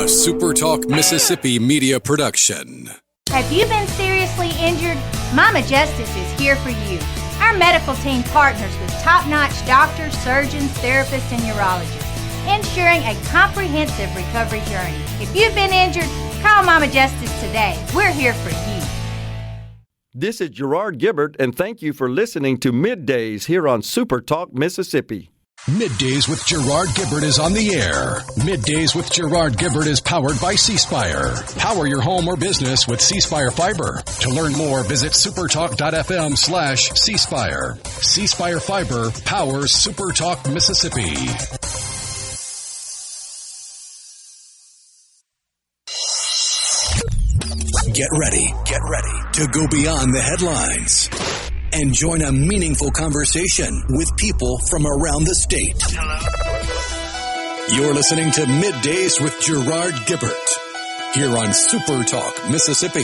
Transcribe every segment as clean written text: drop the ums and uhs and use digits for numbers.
SuperTalk Mississippi media production. Have you been seriously injured? Mama Justice is here for you. Our medical team partners with top-notch doctors, surgeons, therapists, and urologists, ensuring a comprehensive recovery journey. If you've been injured, call Mama Justice today. We're here for you. This is Gerard Gibert, and thank you for listening to MidDays here on SuperTalk Mississippi. MidDays with Gerard Gibert is on the air. MidDays with Gerard Gibert is powered by C-Spire. Power your home or business with C-Spire Fiber. To learn more, visit supertalk.fm/C-Spire. C-Spire Fiber powers SuperTalk Mississippi. Get ready to go beyond the headlines and join a meaningful conversation with people from around the state. Hello. You're listening to MidDays with Gerard Gibert here on SuperTalk Mississippi.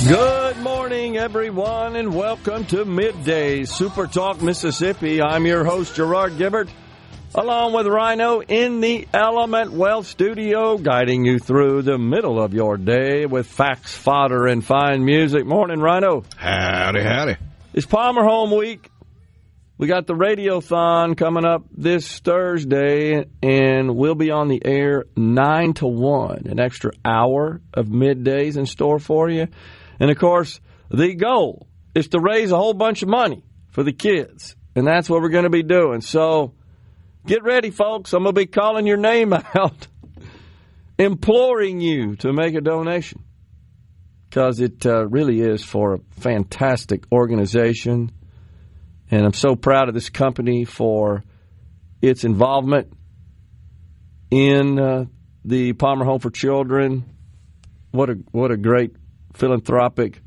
Good morning, everyone, and welcome to MidDays, SuperTalk Mississippi. I'm your host, Gerard Gibert, along with Rhino in the Element Wealth Studio, guiding you through the middle of your day with facts, fodder, and fine music. Morning, Rhino. Howdy, howdy. It's Palmer Home Week. We got the Radiothon coming up this Thursday, and we'll be on the air 9 to 1, an extra hour of MidDays in store for you. And, of course, the goal is to raise a whole bunch of money for the kids, and that's what we're going to be doing. So get ready, folks. I'm going to be calling your name out, imploring you to make a donation, because it really is for a fantastic organization. And I'm so proud of this company for its involvement in the Palmer Home for Children. What a great philanthropic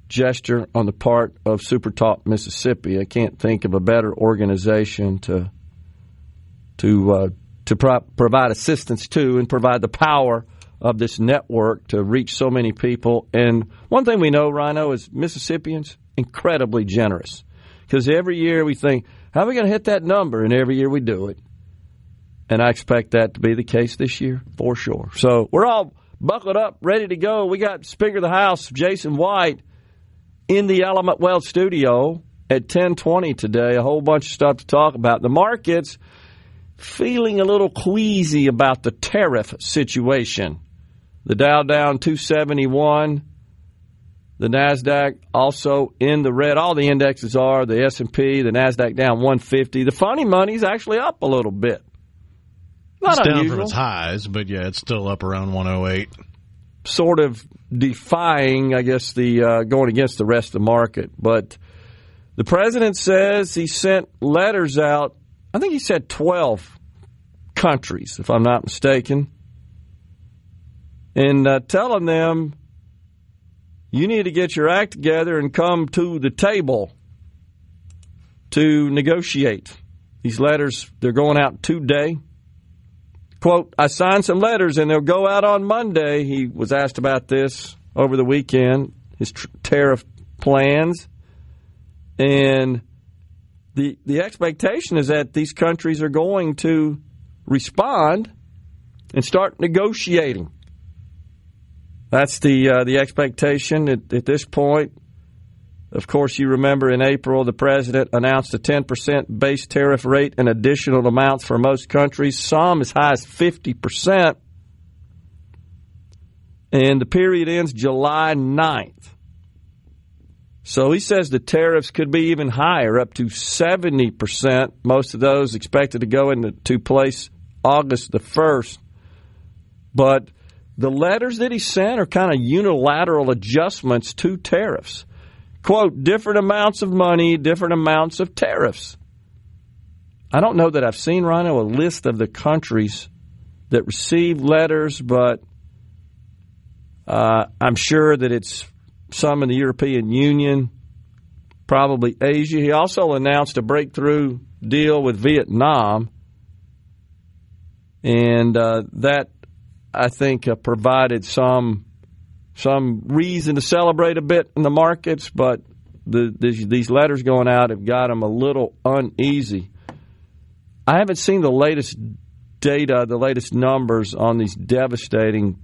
gesture on the part of SuperTalk Mississippi. I can't think of a better organization to provide assistance to and provide the power of this network to reach so many people. And one thing we know, Rhino, is Mississippians incredibly generous. Because every year we think, how are we going to hit that number? And every year we do it. And I expect that to be the case this year for sure. So we're all buckled up, ready to go. We got Speaker of the House, Jason White, in the Element Wealth Studio at 10:20 today. A whole bunch of stuff to talk about. The market's feeling a little queasy about the tariff situation. The Dow down 271. The NASDAQ also in the red. All the indexes are. The S&P, the NASDAQ down 150. The funny money's actually up a little bit. Not it's unusual. down from its highs, but yeah, it's still up around 108. Sort of defying, I guess, the going against the rest of the market. But the president says he sent letters out. I think he said 12 countries, if I'm not mistaken, and telling them, you need to get your act together and come to the table to negotiate. These letters, they're going out today. Quote, I signed some letters and they'll go out on Monday. He was asked about this over the weekend, his tariff plans. And the expectation is that these countries are going to respond and start negotiating. That's the expectation at this point. Of course, you remember in April, the president announced a 10% base tariff rate and additional amounts for most countries, some as high as 50%. And the period ends July 9th. So he says the tariffs could be even higher, up to 70%. Most of those expected to go into place August the 1st. But the letters that he sent are kind of unilateral adjustments to tariffs. Quote, different amounts of money, different amounts of tariffs. I don't know that I've seen, Rhino, a list of the countries that received letters, but I'm sure that it's some in the European Union, probably Asia. He also announced a breakthrough deal with Vietnam, and that, I think, provided some reason to celebrate a bit in the markets, but these letters going out have got them a little uneasy. I haven't seen the latest data, the latest numbers on these devastating,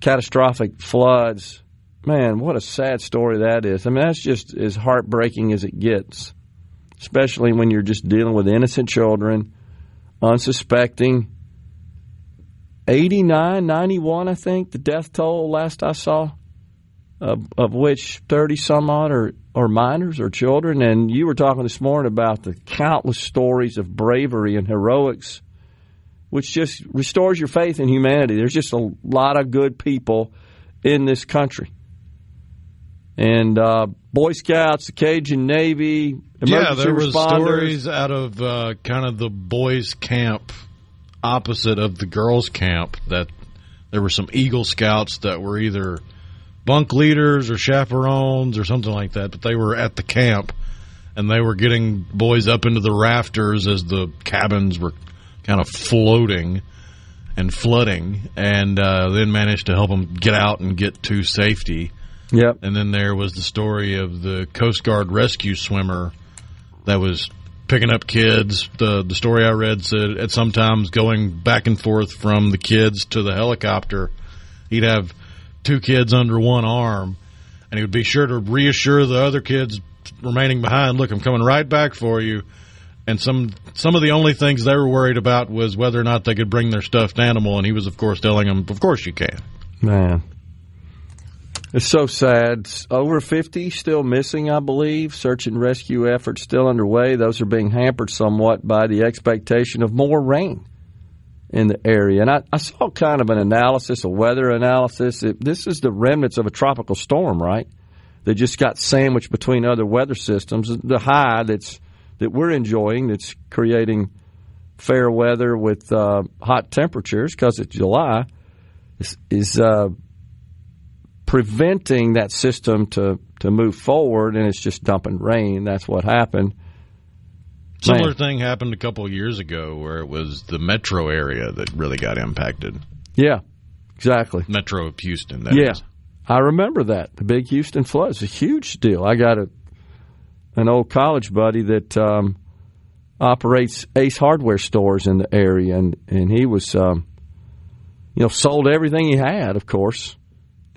catastrophic floods. Man, what a sad story that is. I mean, that's just as heartbreaking as it gets, especially when you're just dealing with innocent children, unsuspecting. 89, 91, I think, the death toll last I saw, of which 30-some-odd are minors or children. And you were talking this morning about the countless stories of bravery and heroics, which just restores your faith in humanity. There's just a lot of good people in this country. And Boy Scouts, the Cajun Navy, emergency there responders. was stories out of kind of the boys' camp opposite of the girls' camp that there were some Eagle Scouts that were either bunk leaders or chaperones or something like that, but they were at the camp, and they were getting boys up into the rafters as the cabins were kind of floating and flooding, and then managed to help them get out and get to safety. Yep. And then there was the story of the Coast Guard rescue swimmer that was picking up kids. The story I read said at sometimes going back and forth from the kids to the helicopter, he'd have two kids under one arm, and he would be sure to reassure the other kids remaining behind, look, I'm coming right back for you. And some of the only things they were worried about was whether or not they could bring their stuffed animal, and he was, of course, telling them, of course you can. Man. It's so sad. Over 50 still missing, I believe. Search and rescue efforts still underway. Those are being hampered somewhat by the expectation of more rain in the area. And I saw kind of an analysis, a weather analysis. This is the remnants of a tropical storm, right? They just got sandwiched between other weather systems. The high that we're enjoying that's creating fair weather with hot temperatures because it's July is preventing that system to move forward, and it's just dumping rain. That's what happened. Similar thing happened a couple of years ago where it was the metro area that really got impacted. Yeah, exactly. Metro of Houston, that is. I remember that. The big Houston flood is a huge deal. I got an old college buddy that operates Ace Hardware stores in the area, and he was, sold everything he had, of course.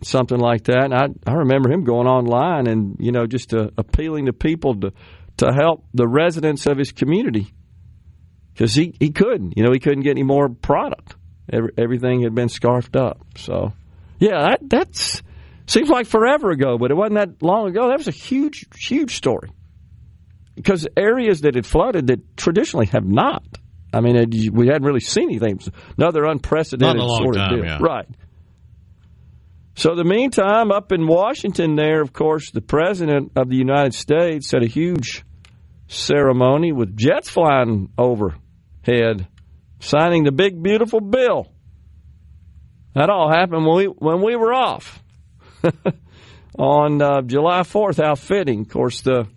Something like that. And I remember him going online and, just appealing to people to help the residents of his community because he couldn't. He couldn't get any more product. Everything had been scarfed up. So, yeah, that seems like forever ago, but it wasn't that long ago. That was a huge, huge story because areas that had flooded that traditionally have not. I mean, we hadn't really seen anything. Another unprecedented sort of deal. Yeah. Right. So in the meantime, up in Washington there, of course, the President of the United States had a huge ceremony with jets flying overhead, signing the big, beautiful bill. That all happened when we were off on July 4th. How fitting. Of course, the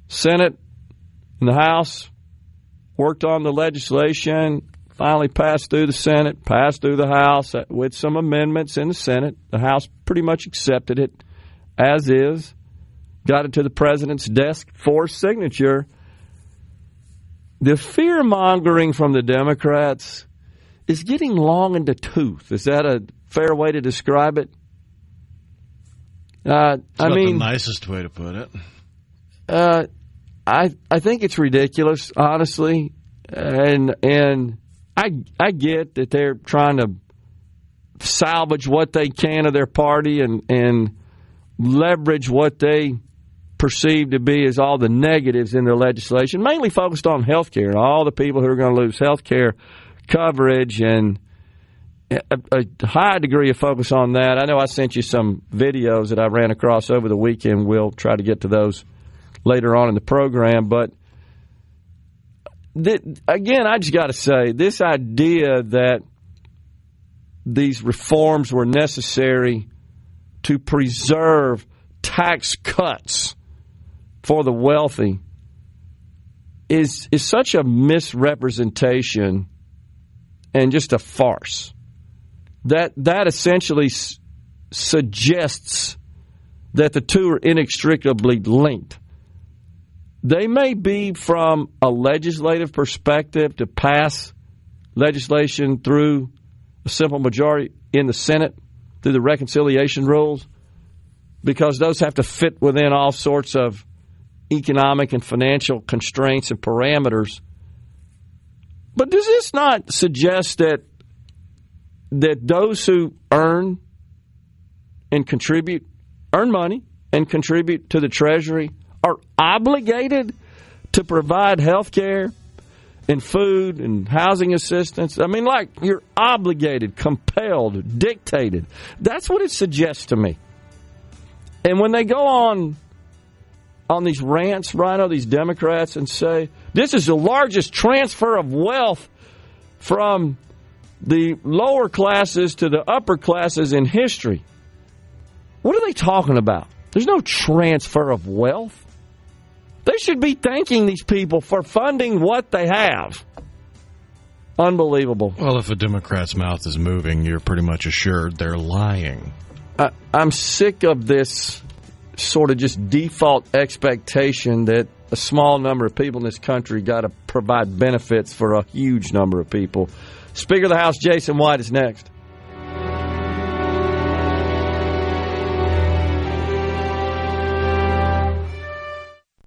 Senate and the House worked on the legislation, finally passed through the Senate, passed through the House with some amendments in the Senate. The House pretty much accepted it as is, got it to the President's desk for signature. The fear-mongering from the Democrats is getting long in the tooth. Is that a fair way to describe it? It's not the nicest way to put it. I think it's ridiculous, honestly, and I get that they're trying to salvage what they can of their party and leverage what they perceive to be as all the negatives in their legislation, mainly focused on health care and all the people who are going to lose health care coverage and a high degree of focus on that. I know I sent you some videos that I ran across over the weekend. We'll try to get to those later on in the program, but again, I just got to say, this idea that these reforms were necessary to preserve tax cuts for the wealthy is such a misrepresentation and just a farce. That essentially suggests that the two are inextricably linked. They may be from a legislative perspective to pass legislation through a simple majority in the Senate through the reconciliation rules, because those have to fit within all sorts of economic and financial constraints and parameters. But does this not suggest that those who earn money and contribute to the Treasury are obligated to provide health care and food and housing assistance? I mean, like, you're obligated, compelled, dictated. That's what it suggests to me. And when they go on these rants, Rhino, these Democrats, and say, this is the largest transfer of wealth from the lower classes to the upper classes in history. What are they talking about? There's no transfer of wealth. They should be thanking these people for funding what they have. Unbelievable. Well, if a Democrat's mouth is moving, you're pretty much assured they're lying. I'm sick of this sort of just default expectation that a small number of people in this country got to provide benefits for a huge number of people. Speaker of the House Jason White is next.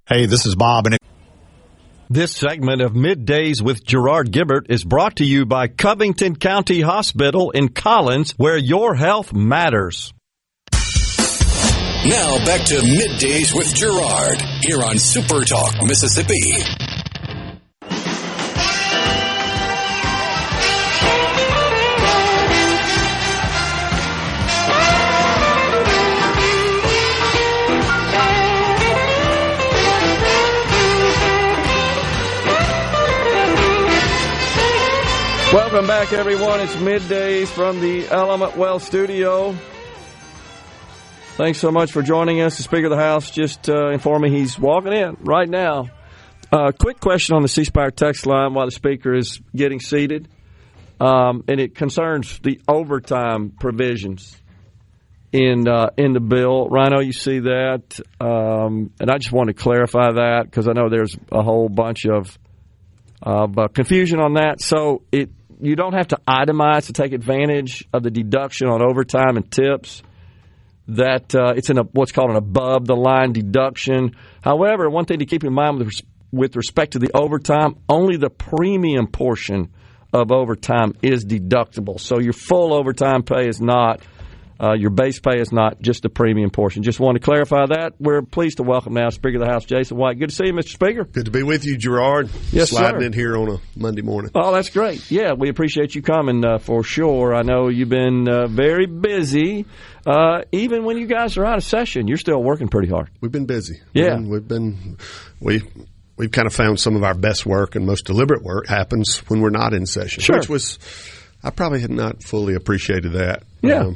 Hey, this is Bob. This segment of Middays with Gerard Gibert is brought to you by Covington County Hospital in Collins, where your health matters. Now back to Middays with Gerard here on SuperTalk Mississippi. Welcome back, everyone. It's Middays from the Element Well studio. Thanks so much for joining us. The Speaker of the House just informed me he's walking in right now. Quick question on the C Spire text line while the Speaker is getting seated. And it concerns the overtime provisions in the bill. Rhino, you see that? And I just want to clarify that because I know there's a whole bunch of confusion on that. So you don't have to itemize to take advantage of the deduction on overtime and tips. That it's in what's called an above-the-line deduction. However, one thing to keep in mind with respect to the overtime, only the premium portion of overtime is deductible. So your full overtime pay is not, your base pay is not, just the premium portion. Just want to clarify that. We're pleased to welcome now Speaker of the House, Jason White. Good to see you, Mr. Speaker. Good to be with you, Gerard. Yes, Sliding sir. in here on a Monday morning. Oh, that's great. Yeah, we appreciate you coming for sure. I know you've been very busy. Even when you guys are out of session, you're still working pretty hard. We've been busy. Yeah. We've kind of found some of our best work and most deliberate work happens when we're not in session. Sure. Which was, I probably had not fully appreciated that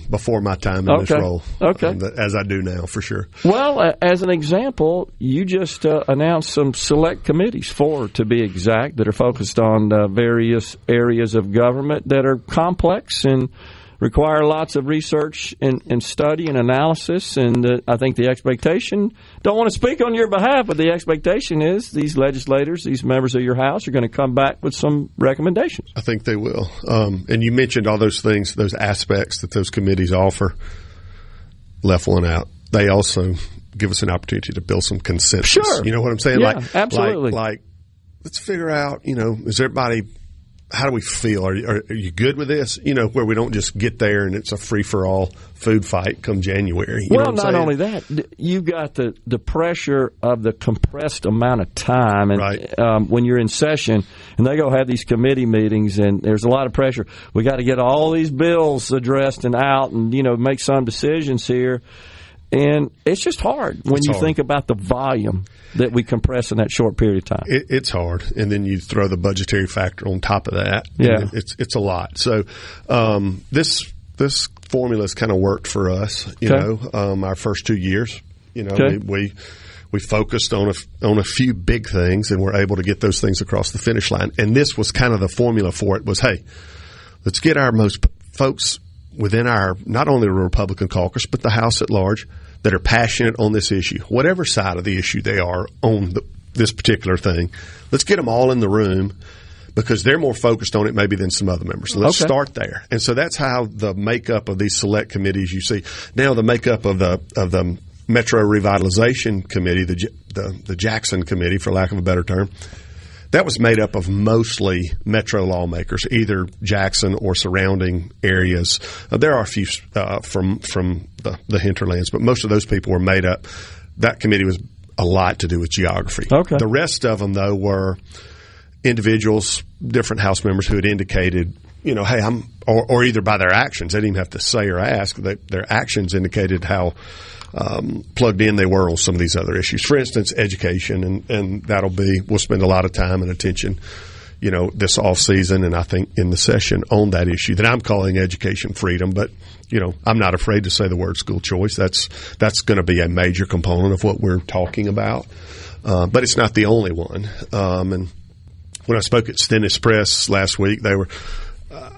before my time in this role. Okay. As I do now, for sure. Well, as an example, you just announced some select committees, 4 to be exact, that are focused on various areas of government that are complex and require lots of research and study and analysis. And I think the expectation, don't want to speak on your behalf, but the expectation is these legislators, these members of your House are going to come back with some recommendations. I think they will. And you mentioned all those things, those aspects that those committees offer. Left one out. They also give us an opportunity to build some consensus. Sure. You know what I'm saying? Yeah, absolutely. Like, let's figure out, is everybody, how do we feel? Are you good with this? Where we don't just get there and it's a free-for-all food fight come January. Well, not only that, you got the pressure of the compressed amount of time. And right. When you're in session and they go have these committee meetings and there's a lot of pressure. We got to get all these bills addressed and out and, make some decisions here. And it's just hard when you think about the volume that we compress in that short period of time. It's hard. And then you throw the budgetary factor on top of that. Yeah. It's a lot. So this formula's kind of worked for us, our first 2 years. Okay. We We focused on a few big things, and we're able to get those things across the finish line. And this was kind of the formula for it was, hey, let's get our most folks within our, not only the Republican caucus, but the House at large that are passionate on this issue, whatever side of the issue they are on this particular thing. Let's get them all in the room because they're more focused on it maybe than some other members. So let's start there. And so that's how the makeup of these select committees you see. Now the makeup of the Metro Revitalization Committee, the Jackson Committee, for lack of a better term, that was made up of mostly Metro lawmakers, either Jackson or surrounding areas. There are a few from the hinterlands, but most of those people were made up. That committee was a lot to do with geography. Okay. The rest of them, though, were individuals, different House members who had indicated, hey, or either by their actions, they didn't even have to say or ask, their actions indicated how plugged in they were on some of these other issues. For instance, education, and we'll spend a lot of time and attention, this off season and I think in the session on that issue that I'm calling education freedom. But, I'm not afraid to say the word school choice. That's going to be a major component of what we're talking about. But it's not the only one. And when I spoke at Stennis Press last week,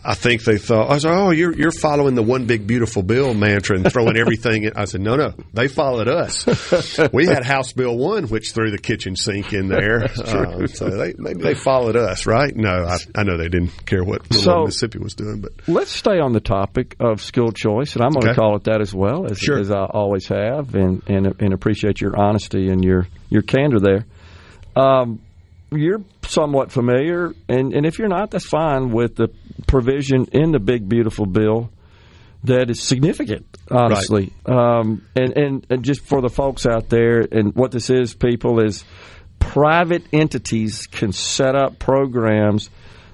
I think they thought, I was like, oh, you're following the one big beautiful bill mantra and throwing everything in. I said, no, they followed us. We had House Bill 1, which threw the kitchen sink in there. So maybe they followed us, right? No, I know they didn't care what Mississippi was doing. But let's stay on the topic of school choice, and I'm going to call it that as well, as I always have, and appreciate your honesty and your candor there. You're somewhat familiar, and if you're not, that's fine, with the provision in the big, beautiful bill that is significant, honestly. Right. And just for the folks out there, and what this is, people, is private entities can set up programs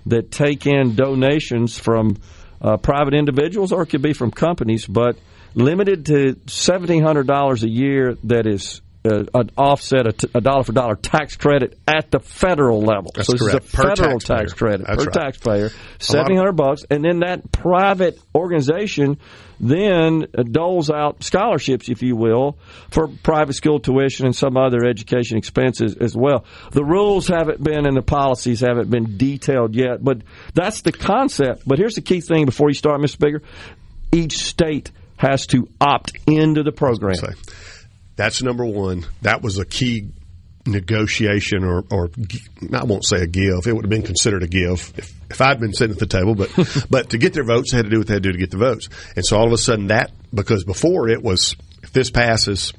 that take in donations from private individuals, or it could be from companies, but limited to $1,700 a year that is an offset, a dollar-for-dollar tax credit at the federal level. That's so this correct. is a federal tax credit per taxpayer, $1,700, and then that private organization then doles out scholarships, if you will, for private school tuition and some other education expenses as well. The rules haven't been and the policies haven't been detailed yet, but that's the concept. But here's the key thing before you start, Mr. Bigger. Each state has to opt into the program. That's number one. That was a key negotiation, or I won't say a give. It would have been considered a give if I'd been sitting at the table. But to get their votes, they had to do what they had to do to get the votes. And so all of a sudden because before it was, if this passes,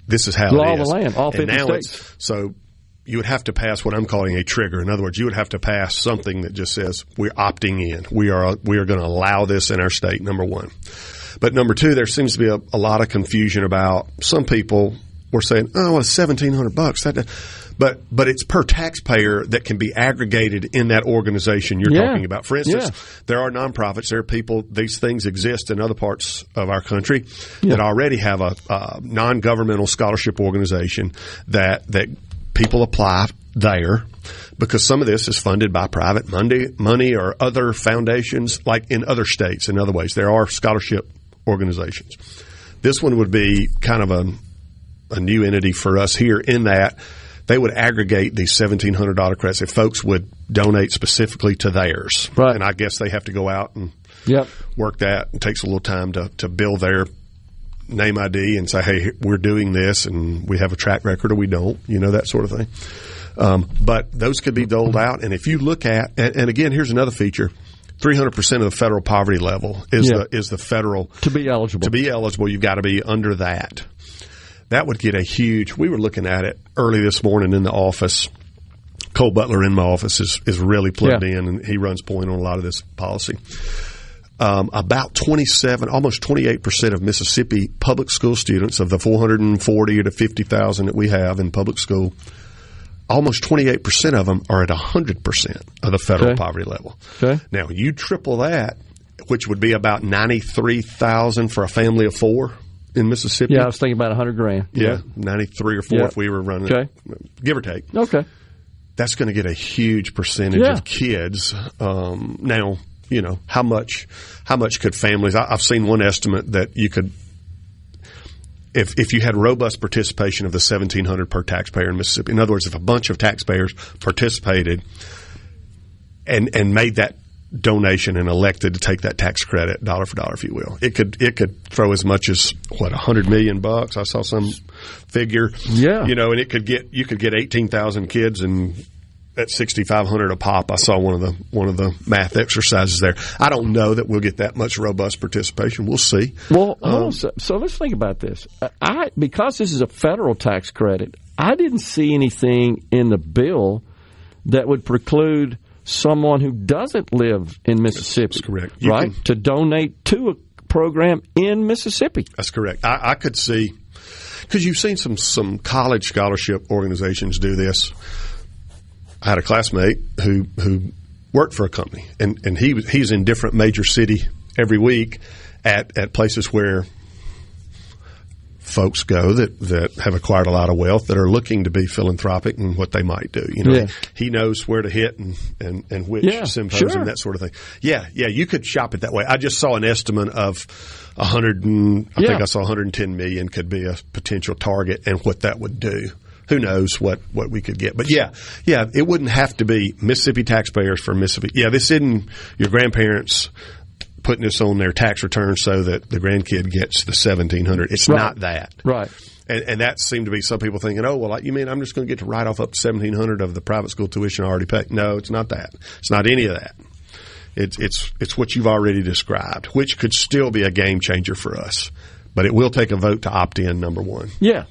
this is how it is. Law of the land, all 50 states. So you would have to pass what I'm calling a trigger. In other words, you would have to pass something that just says we're opting in. We are going to allow this in our state, number one. But number two, there seems to be a lot of confusion about, some people were saying, oh, it's $1,700. But it's per taxpayer that can be aggregated in that organization you're talking about. For instance, there are nonprofits, there are people, these things exist in other parts of our country that already have a non-governmental scholarship organization that people apply there, because some of this is funded by private money or other foundations, like in other states. In other ways, there are scholarship organizations. This one would be kind of a new entity for us here, in that they would aggregate these $1,700 credits if folks would donate specifically to theirs. Right. And I guess they have to go out and work that. It takes a little time to build their name ID and say, hey, we're doing this and we have a track record, or we don't, that sort of thing. But those could be doled out. And if you look at, and again, here's another feature, 300% of the federal poverty level is the federal. To be eligible. To be eligible, you've got to be under that. That would get a huge, we were looking at it early this morning in the office. Cole Butler in my office is really plugged in, and he runs point on a lot of this policy. About 27, almost 28% of Mississippi public school students, of the 440 to 50,000 that we have in public school, almost 28% of them are at 100% of the federal poverty level. Okay. Now, you triple that, which would be about 93,000 for a family of four in Mississippi. Yeah, I was thinking about $100,000. Yeah, 93 or 4 if we were running it, give or take. Okay. That's going to get a huge percentage of kids. Now, how much could families? I've seen one estimate that you could, if you had robust participation of the $1,700 per taxpayer in Mississippi, in other words, if a bunch of taxpayers participated and made that donation and elected to take that tax credit dollar for dollar, if you will, it could throw as much as $100 million. I saw some figure, and you could get 18,000 kids and at $6,500 a pop. I saw one of the math exercises there. I don't know that we'll get that much robust participation. We'll see. Well, so let's think about this. Because this is a federal tax credit, I didn't see anything in the bill that would preclude someone who doesn't live in Mississippi, that's correct, to donate to a program in Mississippi. That's correct. I could see, because you've seen some college scholarship organizations do this. I had a classmate who worked for a company, and he's in different major city every week at places where folks go that have acquired a lot of wealth, that are looking to be philanthropic in what they might do. He knows where to hit and which symposium, that sort of thing. Yeah, you could shop it that way. I just saw an estimate of I think I saw 110 million could be a potential target, and what that would do. Who knows what we could get. But it wouldn't have to be Mississippi taxpayers for Mississippi. Yeah, this isn't your grandparents putting this on their tax return so that the grandkid gets the $1,700. It's not that. Right. And that seemed to be some people thinking, oh, well, you mean I'm just going to get to write off up to $1,700 of the private school tuition I already paid? No, it's not that. It's not any of that. It's what you've already described, which could still be a game changer for us. But it will take a vote to opt in, number one. Yeah.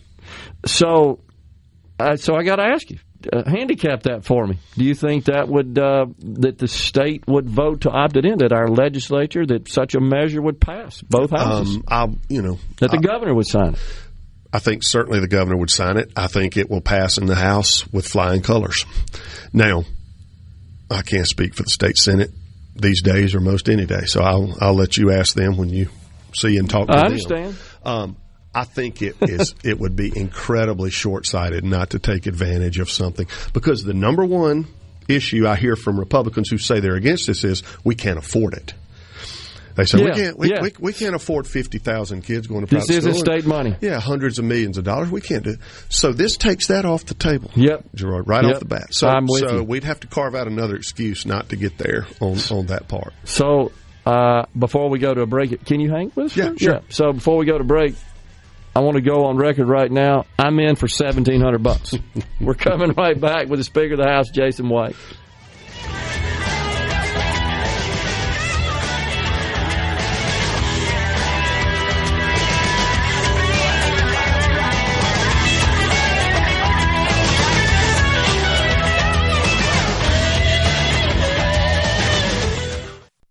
So I got to ask you, handicap that for me. Do you think that would that the state would vote to opt it in, that our legislature, that such a measure would pass, both houses? That the governor would sign it? I think certainly the governor would sign it. I think it will pass in the House with flying colors. Now, I can't speak for the state Senate these days, or most any day, so I'll let you ask them when you see and talk to them. I understand. I think it would be incredibly short-sighted not to take advantage of something, because the number one issue I hear from Republicans who say they're against this is we can't afford it. They say we can't afford 50,000 kids going to private school. This isn't state money. Yeah, hundreds of millions of dollars. We can't do it. So this takes that off the table. Yep, Gerard, off the bat. So we'd have to carve out another excuse not to get there on that part. So before we go to a break, can you hang with us? Yeah, sure. Yeah. So before we go to break, I want to go on record right now. I'm in for $1,700. We're coming right back with the Speaker of the House, Jason White.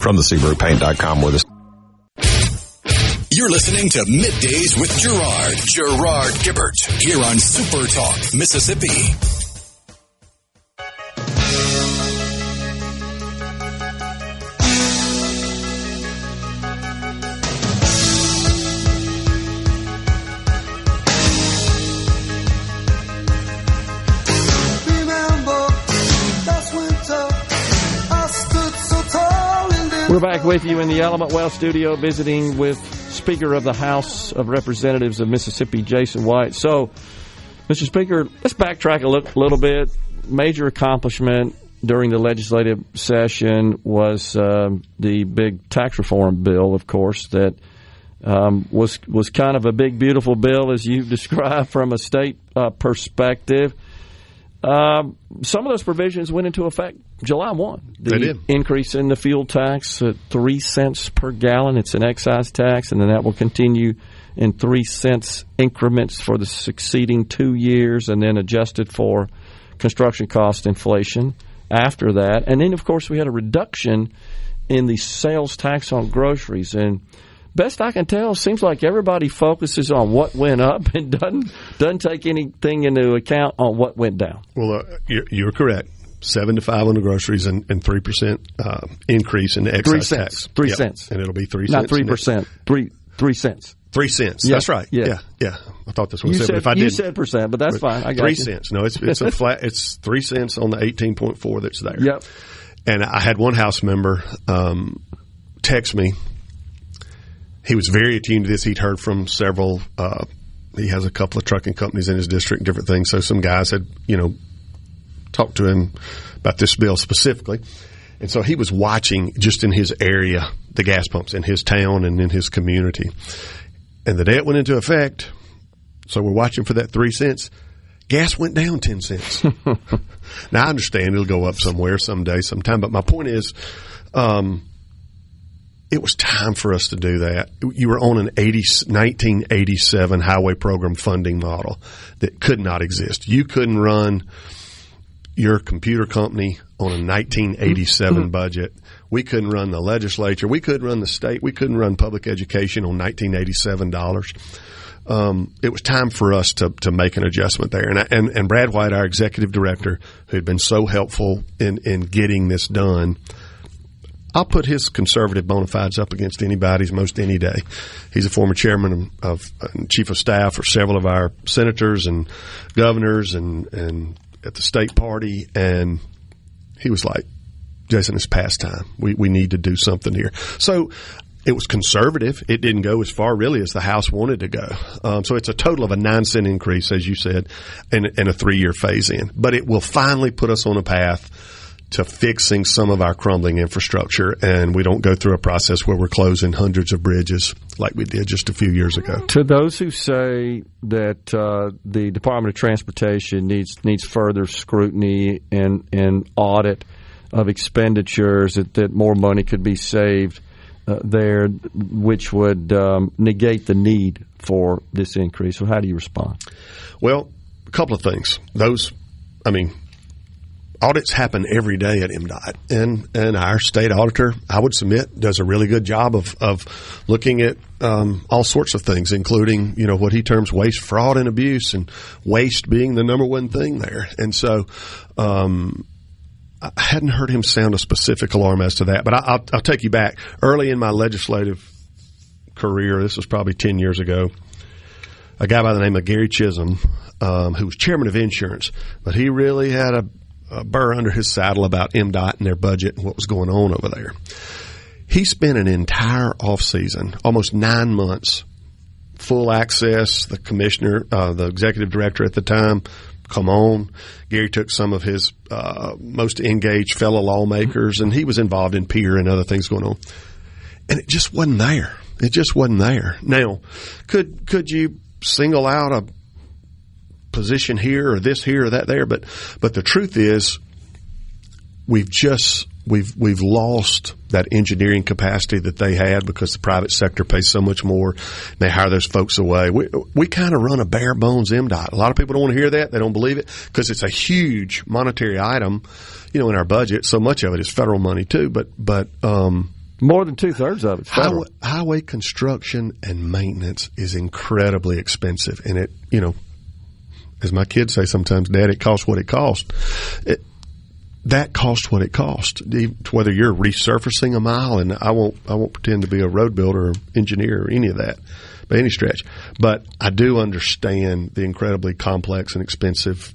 From the SubaruPaint.com with us. You're listening to Middays with Gerard Gibert, here on SuperTalk, Mississippi. We're back with you in the Element Wealth studio, visiting with Speaker of the House of Representatives of Mississippi, Jason White. So, Mr. Speaker, let's backtrack a little bit. Major accomplishment during the legislative session was the big tax reform bill, of course, that was kind of a big, beautiful bill, as you described, from a state perspective. Some of those provisions went into effect July 1. They did. Increase in the fuel tax at 3 cents per gallon. It's an excise tax, and then that will continue in 3 cents increments for the succeeding 2 years, and then adjusted for construction cost inflation after that. And then, of course, we had a reduction in the sales tax on groceries. And best I can tell, seems like everybody focuses on what went up and doesn't take anything into account on what went down. Well, you're correct. 7 to 5 on the groceries and 3% increase in the excise tax. 3 cents. And it'll be 3 cents. Not 3%. 3 cents. 3 cents. Yeah. That's right. Yeah. I thought that's what I said. But if I you didn't, said percent, but that's fine. I got 3 you. cents. No, it's a flat. It's 3 cents on the 18.4 that's there. Yep. And I had one House member text me. He was very attuned to this. He'd heard from several he has a couple of trucking companies in his district, different things. So some guys had, talked to him about this bill specifically. And so he was watching just in his area, the gas pumps in his town and in his community. And the day it went into effect, so we're watching for that 3 cents. Gas went down 10 cents. Now, I understand it'll go up somewhere, someday, sometime. But my point is, it was time for us to do that. You were on an 1987 highway program funding model that could not exist. You couldn't run your computer company on a 1987 budget. We couldn't run the legislature. We couldn't run the state. We couldn't run public education on 1987 dollars. It was time for us to make an adjustment there. And Brad White, our executive director, who had been so helpful in getting this done, I'll put his conservative bona fides up against anybody's most any day. He's a former chairman of chief of staff for several of our senators and governors and at the state party. And he was like, Jason, it's past time. We need to do something here. So it was conservative. It didn't go as far, really, as the House wanted to go. So it's a total of a 9-cent increase, as you said, and a 3-year phase-in. But it will finally put us on a path to fixing some of our crumbling infrastructure, and we don't go through a process where we're closing hundreds of bridges like we did just a few years ago. To those who say that the Department of Transportation needs further scrutiny and audit of expenditures, that more money could be saved there, which would negate the need for this increase. So how do you respond? Well, a couple of things. Audits happen every day at MDOT, and our state auditor, I would submit, does a really good job of looking at all sorts of things, including what he terms waste, fraud, and abuse, and waste being the number one thing there. And so I hadn't heard him sound a specific alarm as to that, but I'll take you back. Early in my legislative career, this was probably 10 years ago, a guy by the name of Gary Chisholm, who was chairman of insurance, but he really had a burr under his saddle about MDOT and their budget and what was going on over there. He spent an entire offseason, almost 9 months, full access. The commissioner, the executive director at the time, come on. Gary took some of his most engaged fellow lawmakers, and he was involved in peer and other things going on. And it just wasn't there. It just wasn't there. Now, could you single out a position here or this here or that there? But the truth is, we've lost that engineering capacity that they had because the private sector pays so much more. They hire those folks away. We kind of run a bare bones MDOT. A lot of people don't want to hear that. They don't believe it because it's a huge monetary item, in our budget. So much of it is federal money too. But more than 2/3 of it's federal. Highway construction and maintenance is incredibly expensive, and it, as my kids say sometimes, Dad, it costs what it costs. That costs what it costs. Whether you're resurfacing a mile, and I won't pretend to be a road builder or engineer or any of that by any stretch, but I do understand the incredibly complex and expensive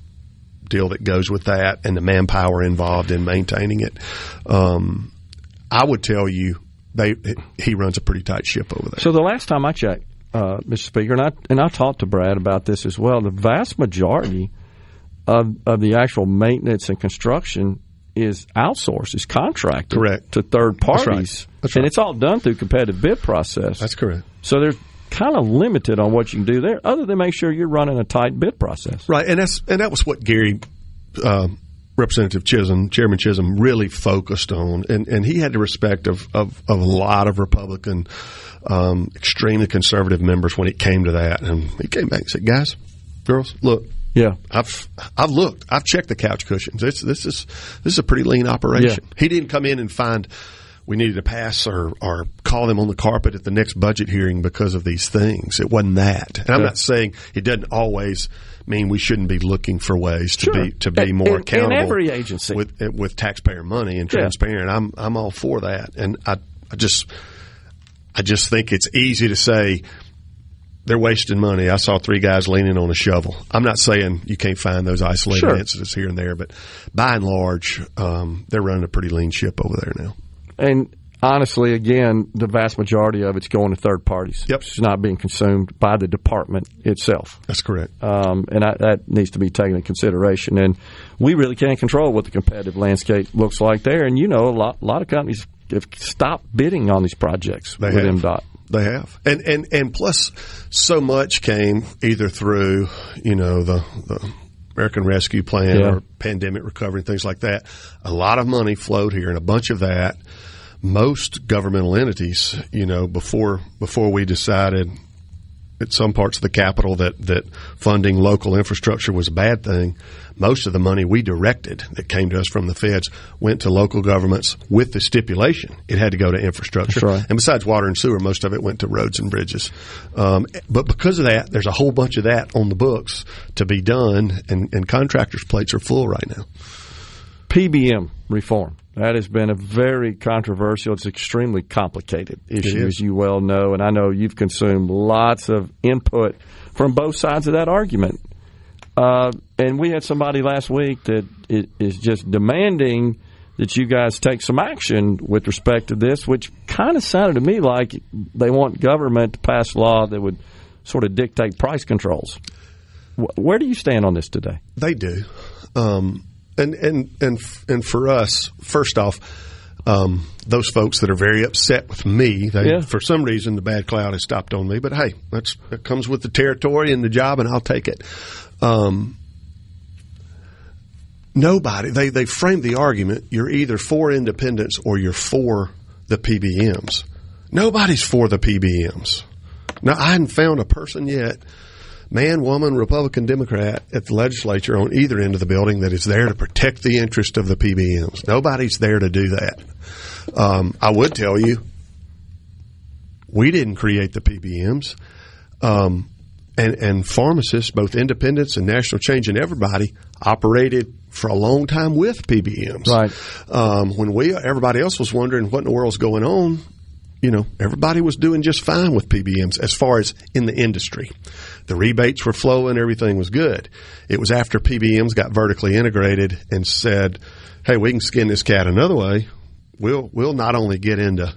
deal that goes with that and the manpower involved in maintaining it. I would tell you he runs a pretty tight ship over there. So the last time I checked, Mr. Speaker, and I talked to Brad about this as well, the vast majority of the actual maintenance and construction is outsourced, is contracted Correct. to third parties. That's right. And it's all done through competitive bid process. That's correct. So there's kind of limited on what you can do there, other than make sure you're running a tight bid process. Right, and that was what Gary, Representative Chisholm, Chairman Chisholm, really focused on, and he had the respect of a lot of Republican, extremely conservative members when it came to that. And he came back and said, "Guys, girls, look, yeah, I've looked, I've checked the couch cushions. This is a pretty lean operation." Yeah. He didn't come in and find we needed to pass or call them on the carpet at the next budget hearing because of these things. It wasn't that. And I'm not saying it doesn't always mean we shouldn't be looking for ways to be more accountable in every agency with taxpayer money and transparent. I'm all for that. And I just think it's easy to say they're wasting money. I saw 3 guys leaning on a shovel. I'm not saying you can't find those isolated incidents here and there, but by and large, they're running a pretty lean ship over there now. And honestly, again, the vast majority of it's going to third parties. Yep. It's not being consumed by the department itself. That's correct. And that needs to be taken into consideration. And we really can't control what the competitive landscape looks like there. And, a lot of companies have stopped bidding on these projects with MDOT. They have. And plus, so much came either through, the American Rescue Plan or pandemic recovery and things like that. A lot of money flowed here, and a bunch of that, most governmental entities, before we decided at some parts of the Capitol that funding local infrastructure was a bad thing, most of the money we directed that came to us from the feds went to local governments with the stipulation it had to go to infrastructure. That's right. And besides water and sewer, most of it went to roads and bridges. But because of that, there's a whole bunch of that on the books to be done, and contractors' plates are full right now. PBM reform. That has been a very controversial, it's extremely complicated issue, as you well know, and I know you've consumed lots of input from both sides of that argument. And we had somebody last week that is just demanding that you guys take some action with respect to this, which kind of sounded to me like they want government to pass law that would sort of dictate price controls. Where do you stand on this today? They do. And for us, first off, those folks that are very upset with me, for some reason the bad cloud has stopped on me. But hey, that comes with the territory and the job, and I'll take it. Nobody they framed the argument: you're either for independence or you're for the PBMs. Nobody's for the PBMs. Now, I hadn't found a person yet, man, woman, Republican, Democrat, at the legislature on either end of the building that is there to protect the interest of the PBMs. Nobody's there to do that. I would tell you, we didn't create the PBMs. And pharmacists, both independents and national change and everybody, operated for a long time with PBMs. Right. When everybody else was wondering what in the world's going on, everybody was doing just fine with PBMs as far as in the industry. The rebates were flowing, everything was good. It was after PBMs got vertically integrated and said, hey, we can skin this cat another way. We'll not only get into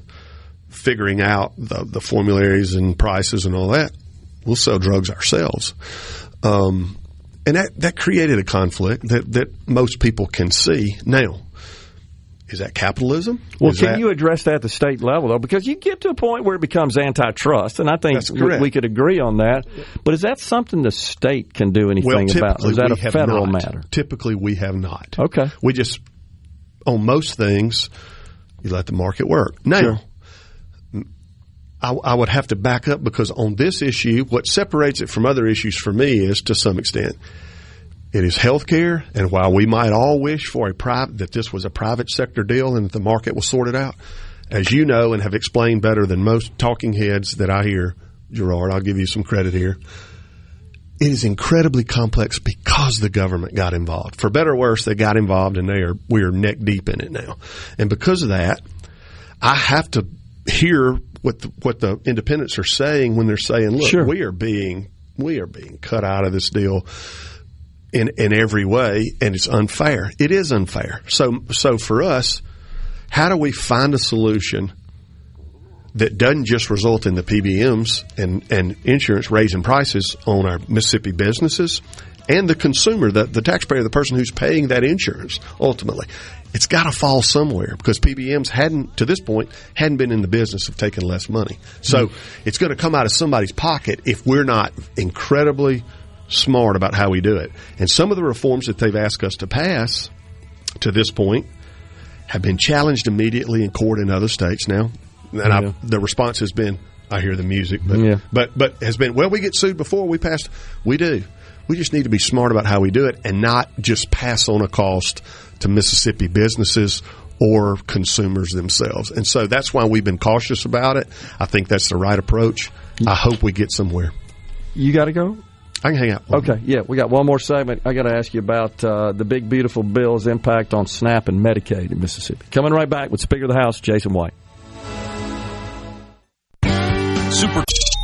figuring out the formularies and prices and all that, we'll sell drugs ourselves. And that created a conflict that most people can see now. Is that capitalism? Well, can you address that at the state level, though? Because you get to a point where it becomes antitrust, and I think we could agree on that. But is that something the state can do anything about? Or is that a federal matter? Typically, we have not. Okay. We just, on most things, you let the market work. Now, sure. I would have to back up, because on this issue, what separates it from other issues for me is, to some extent, it is health care, and while we might all wish for that this was a private sector deal and that the market will sort it out, as you know and have explained better than most talking heads that I hear, Gerard, I'll give you some credit here, it is incredibly complex because the government got involved. For better or worse, they got involved, and we are neck deep in it now. And because of that, I have to hear what the independents are saying when they're saying, look, sure, we are being cut out of this deal in every way, and it's unfair. It is unfair. So for us, how do we find a solution that doesn't just result in the PBMs and insurance raising prices on our Mississippi businesses and the consumer, the taxpayer, the person who's paying that insurance ultimately? It's got to fall somewhere, because PBMs hadn't been in the business of taking less money. So it's going to come out of somebody's pocket if we're not incredibly smart about how we do it. And some of the reforms that they've asked us to pass to this point have been challenged immediately in court in other states now. And the response has been, I hear the music, but has been, well, we get sued before we passed. We do. We just need to be smart about how we do it and not just pass on a cost to Mississippi businesses or consumers themselves. And so that's why we've been cautious about it. I think that's the right approach. I hope we get somewhere. You got to go? I can hang out. Okay, yeah, we got one more segment. I got to ask you about the big, beautiful bill's impact on SNAP and Medicaid in Mississippi. Coming right back with Speaker of the House, Jason White.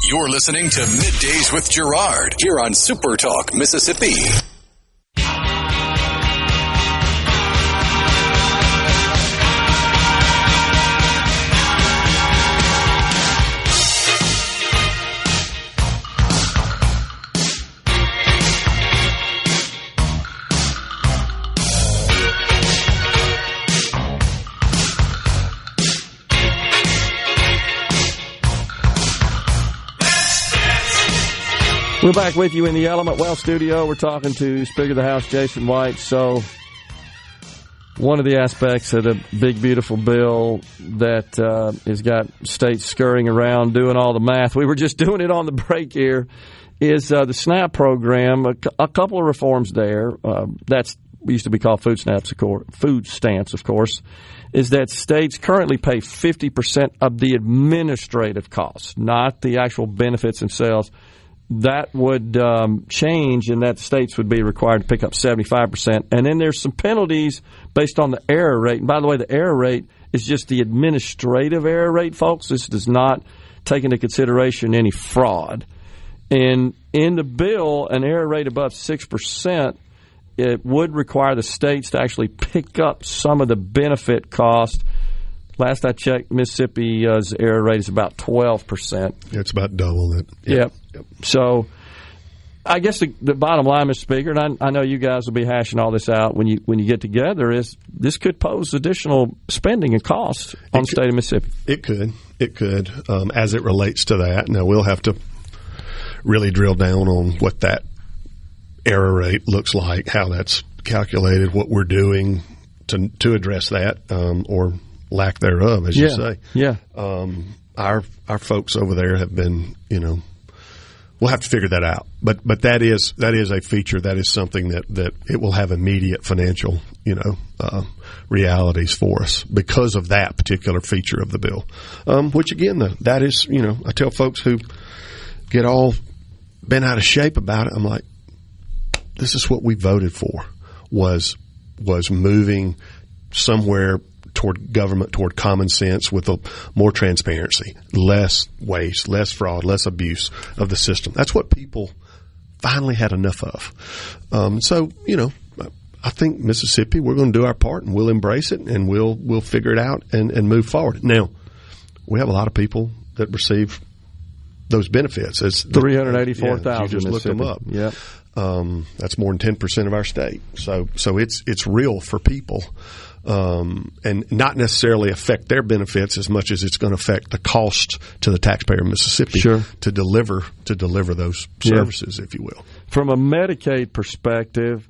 You're listening to Middays with Gerard here on SuperTalk Mississippi. We're back with you in the Element Wealth studio. We're talking to Speaker of the House, Jason White. So one of the aspects of the big, beautiful bill that has got states scurrying around doing all the math, we were just doing it on the break here, is the SNAP program. A couple of reforms there. That's used to be called food stamps, of course, is that states currently pay 50% of the administrative costs, not the actual benefits themselves. That would change, and that states would be required to pick up 75%. And then there's some penalties based on the error rate. And by the way, the error rate is just the administrative error rate, folks. This does not take into consideration any fraud. And in the bill, an error rate above 6%, it would require the states to actually pick up some of the benefit cost. Last I checked, Mississippi's error rate is about 12%. It's about double that. Yep. So I guess the bottom line, Mr. Speaker, and I know you guys will be hashing all this out when you get together, is this could pose additional spending and costs on the state of Mississippi. It could, as it relates to that. Now, we'll have to really drill down on what that error rate looks like, how that's calculated, what we're doing to address that, or lack thereof, as you say. Yeah. Our folks over there have been, we'll have to figure that out. But that is a feature. That is something that it will have immediate financial, realities for us because of that particular feature of the bill. Which again, that is, I tell folks who get all bent out of shape about it, I'm like, this is what we voted for, was moving somewhere toward government, toward common sense, with more transparency, less waste, less fraud, less abuse of the system. That's what people finally had enough of. So, I think Mississippi, we're going to do our part, and we'll embrace it, and we'll figure it out and move forward. Now, we have a lot of people that receive those benefits. It's 384,000. You just looked them up. Yeah. That's more than 10% of our state. So it's real for people. And not necessarily affect their benefits as much as it's going to affect the cost to the taxpayer of Mississippi to deliver those services, if you will. From a Medicaid perspective,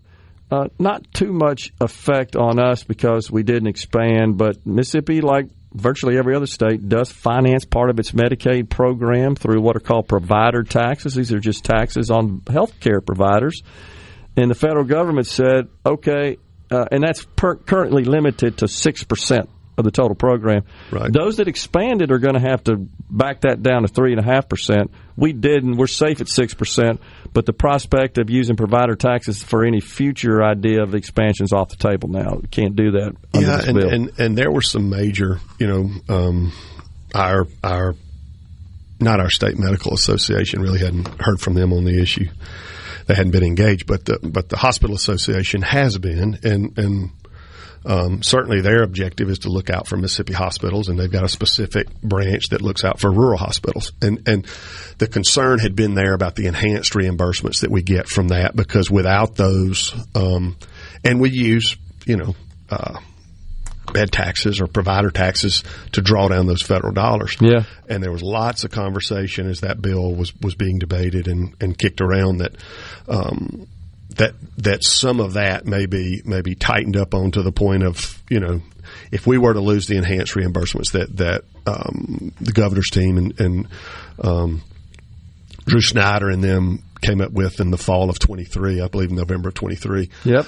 not too much effect on us because we didn't expand, but Mississippi, like virtually every other state, does finance part of its Medicaid program through what are called provider taxes. These are just taxes on health care providers. And the federal government said, okay, and that's currently limited to 6% of the total program. Right. Those that expanded are going to have to back that down to 3.5%. We didn't. We're safe at 6%, but the prospect of using provider taxes for any future idea of expansion is off the table now. We can't do that under this bill. And there were some major, our not our state medical association, really hadn't heard from them on the issue. They hadn't been engaged, but the hospital association has been, and certainly their objective is to look out for Mississippi hospitals, and they've got a specific branch that looks out for rural hospitals. And the concern had been there about the enhanced reimbursements that we get from that, because without those, and we use, bed taxes or provider taxes to draw down those federal dollars. Yeah. And there was lots of conversation as that bill was being debated and kicked around that some of that may be tightened up on to the point of, if we were to lose the enhanced reimbursements that the governor's team and Drew Snyder and them came up with in the fall of 23, I believe November of 23. Yep.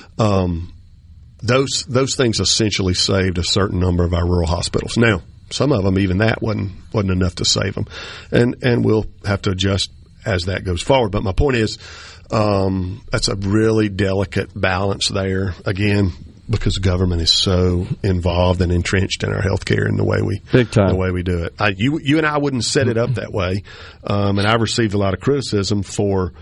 Those things essentially saved a certain number of our rural hospitals. Now, some of them, even that wasn't enough to save them, and we'll have to adjust as that goes forward. But my point is, that's a really delicate balance there. Again, because government is so involved and entrenched in our healthcare and the way we do it. You and I wouldn't set it up that way, and I've received a lot of criticism for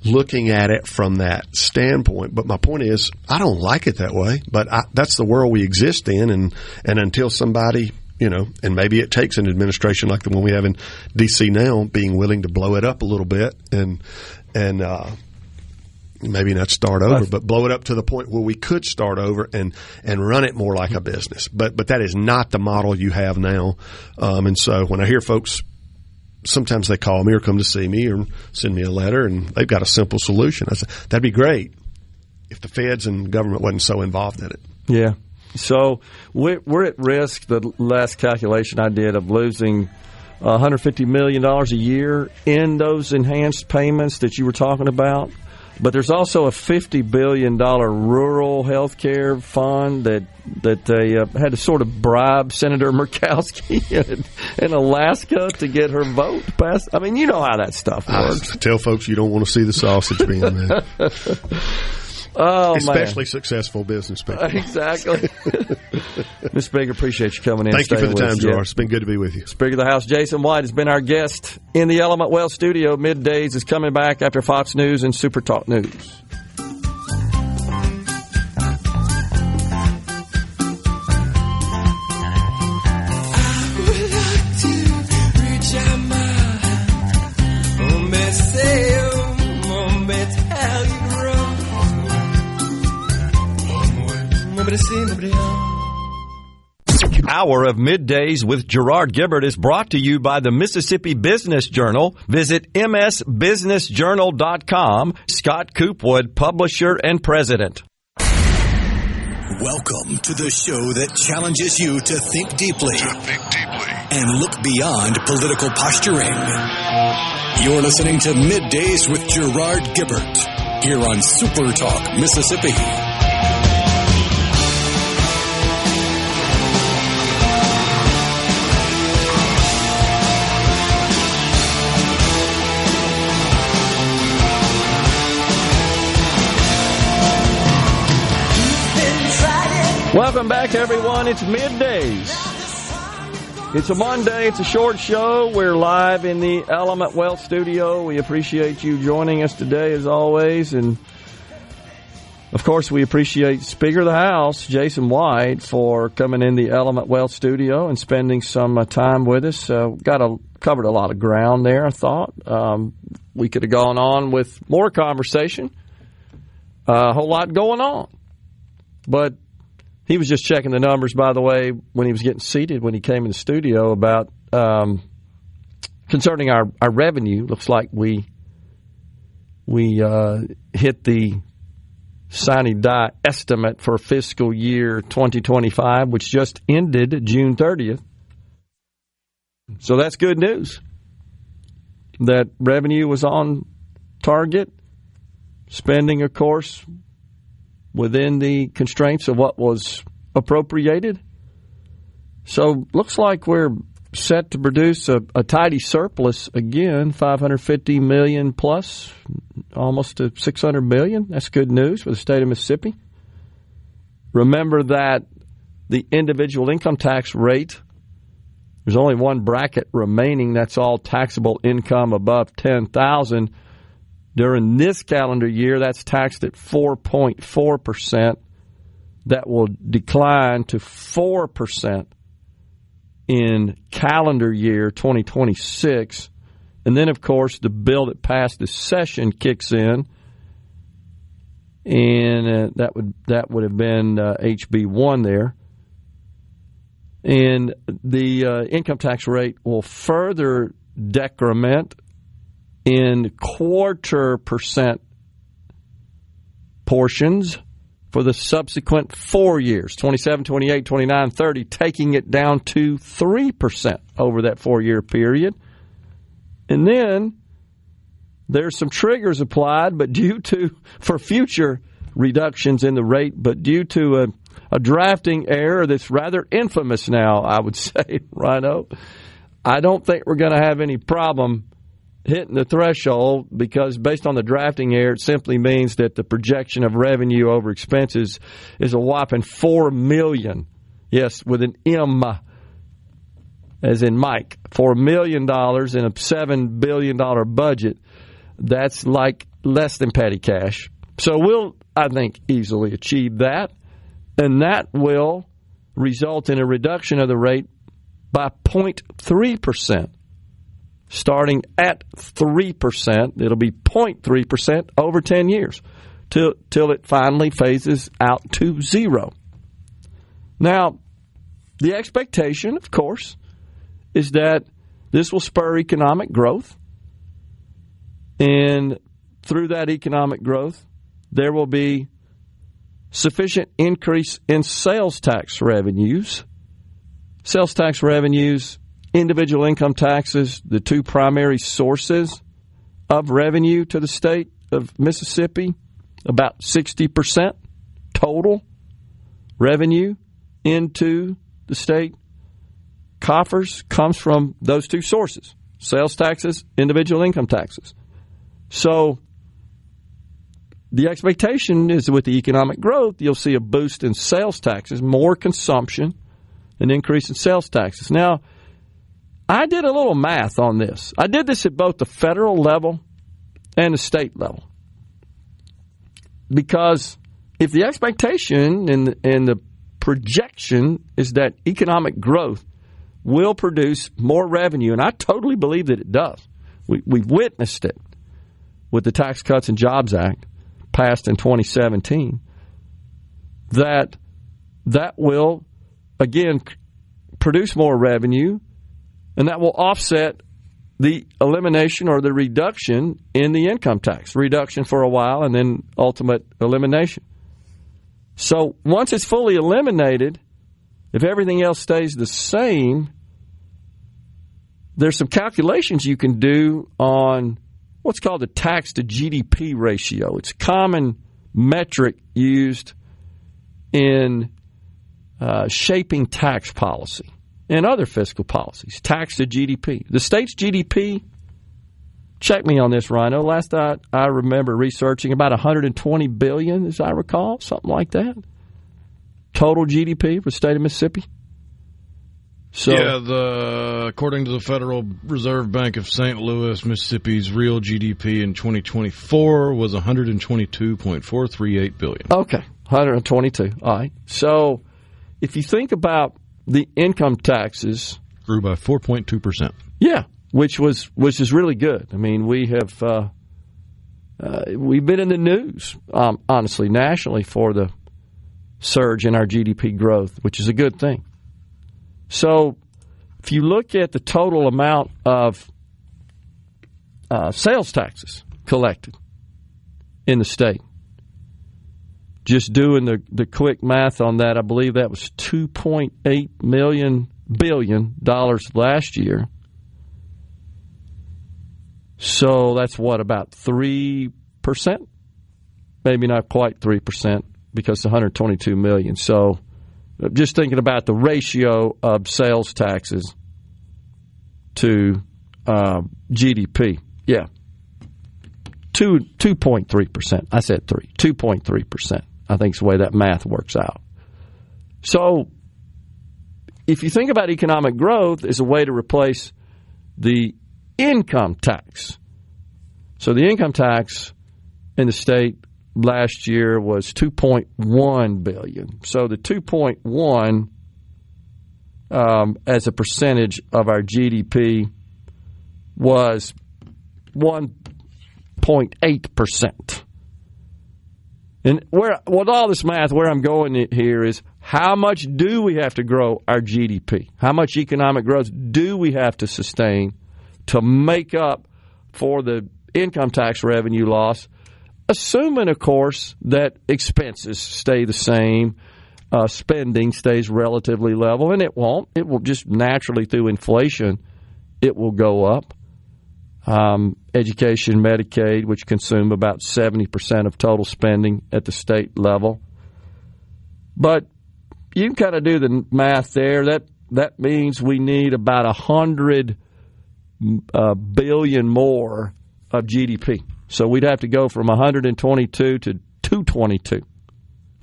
looking at it from that standpoint. But my point is, I don't like it that way, but that's the world we exist in. And until somebody, and maybe it takes an administration like the one we have in D.C. now, being willing to blow it up a little bit and maybe not start over, but blow it up to the point where we could start over and run it more like a business. But that is not the model you have now. And so when I hear folks sometimes they call me or come to see me or send me a letter, and they've got a simple solution. I said, that'd be great if the feds and government wasn't so involved in it. Yeah. So we're at risk, the last calculation I did, of losing $150 million a year in those enhanced payments that you were talking about. But there's also a $50 billion rural health care fund that they had to sort of bribe Senator Murkowski in Alaska to get her vote passed. I mean, you know how that stuff works. Tell folks you don't want to see the sausage being there. Oh, especially successful business people. Exactly. Ms. Speaker, appreciate you coming in. Thank you for the time, Gerard. It's been good to be with you. Speaker of the House Jason White has been our guest in the Element Well studio. Middays is coming back after Fox News and SuperTalk News. Hour of Middays with Gerard Gibert is brought to you by the Mississippi Business Journal. Visit msbusinessjournal.com. Scott Coopwood, publisher and president. Welcome to the show that challenges you to think deeply, and look beyond political posturing. You're listening to Middays with Gerard Gibert here on SuperTalk Mississippi. Welcome back, everyone. It's Middays. It's a Monday. It's a short show. We're live in the Element Wealth studio. We appreciate you joining us today, as always. And, of course, we appreciate Speaker of the House, Jason White, for coming in the Element Wealth studio and spending some time with us. Covered a lot of ground there, I thought. We could have gone on with more conversation. A whole lot going on. But he was just checking the numbers, by the way, when he was getting seated, when he came in the studio, about concerning our revenue. Looks like we hit the sine die estimate for fiscal year 2025, which just ended June 30th. So that's good news. That revenue was on target. Spending, of course, within the constraints of what was appropriated. So looks like we're set to produce a tidy surplus again, $550 million plus, almost to $600 million. That's good news for the state of Mississippi. Remember that the individual income tax rate, there's only one bracket remaining. That's all taxable income above $10,000. During this calendar year, that's taxed at 4.4%. That will decline to 4% in calendar year 2026. And then, of course, the bill that passed this session kicks in, and that would have been HB 1 there. And the income tax rate will further decrement in 0.25% portions for the subsequent 4 years, 27, 28, 29, 30, taking it down to 3% over that 4-year period. And then there's some triggers applied, but for future reductions in the rate, but due to a drafting error that's rather infamous now, I would say, Rhino, I don't think we're going to have any problem hitting the threshold, because based on the drafting error, it simply means that the projection of revenue over expenses is a whopping $4 million. Yes, with an M, as in Mike. $4 million in a $7 billion budget. That's like less than petty cash. So we'll, I think, easily achieve that. And that will result in a reduction of the rate by 0.3%. Starting at 3%, it'll be 0.3% over 10 years till it finally phases out to zero. Now, the expectation, of course, is that This will spur economic growth. And through that economic growth, there will be sufficient increase in sales tax revenues. Sales tax revenues, individual income taxes, the two primary sources of revenue to the state of Mississippi, about 60% total revenue into the state coffers comes from those two sources, sales taxes, individual income taxes. So the expectation is with the economic growth, you'll see a boost in sales taxes, more consumption, an increase in sales taxes. Now, I did a little math on this. I did this at both the federal level and the state level. Because if the expectation and the projection is that economic growth will produce more revenue, and I totally believe that it does. We've witnessed it with the Tax Cuts and Jobs Act passed in 2017, that will, again, produce more revenue, and that will offset the elimination or the reduction in the income tax. Reduction for a while and then ultimate elimination. So once it's fully eliminated, if everything else stays the same, there's some calculations you can do on what's called the tax to GDP ratio. It's a common metric used in shaping tax policy and other fiscal policies. Tax to GDP. The state's GDP, check me on this, Rhino. Last I remember researching, about $120 billion, as I recall, something like that. Total GDP for the state of Mississippi. So, according to the Federal Reserve Bank of St. Louis, Mississippi's real GDP in 2024 was $122.438 billion. Okay, 122. All right. So, if you think about the income taxes, grew by 4.2%. Yeah, which is really good. I mean, we have we've been in the news, honestly, nationally, for the surge in our GDP growth, which is a good thing. So, if you look at the total amount of sales taxes collected in the state, just doing the quick math on that, I believe that was $2.8 billion last year. So that's what, about 3%? Maybe not quite 3%, because it's $122 million. So just thinking about the ratio of sales taxes to GDP, yeah, 2.3%. I said 2.3%. I think is the way that math works out. So if you think about economic growth as a way to replace the income tax, so the income tax in the state last year was $2.1 billion. So the 2.1 as a percentage of our GDP was 1.8%. And with all this math, where I'm going here is, how much do we have to grow our GDP? How much economic growth do we have to sustain to make up for the income tax revenue loss? Assuming, of course, that expenses stay the same, spending stays relatively level, and it won't. It will just naturally, through inflation, it will go up. Education, Medicaid, which consume about 70% of total spending at the state level. But you can kind of do the math there. That means we need about $100 billion more of GDP. So we'd have to go from 122 to 222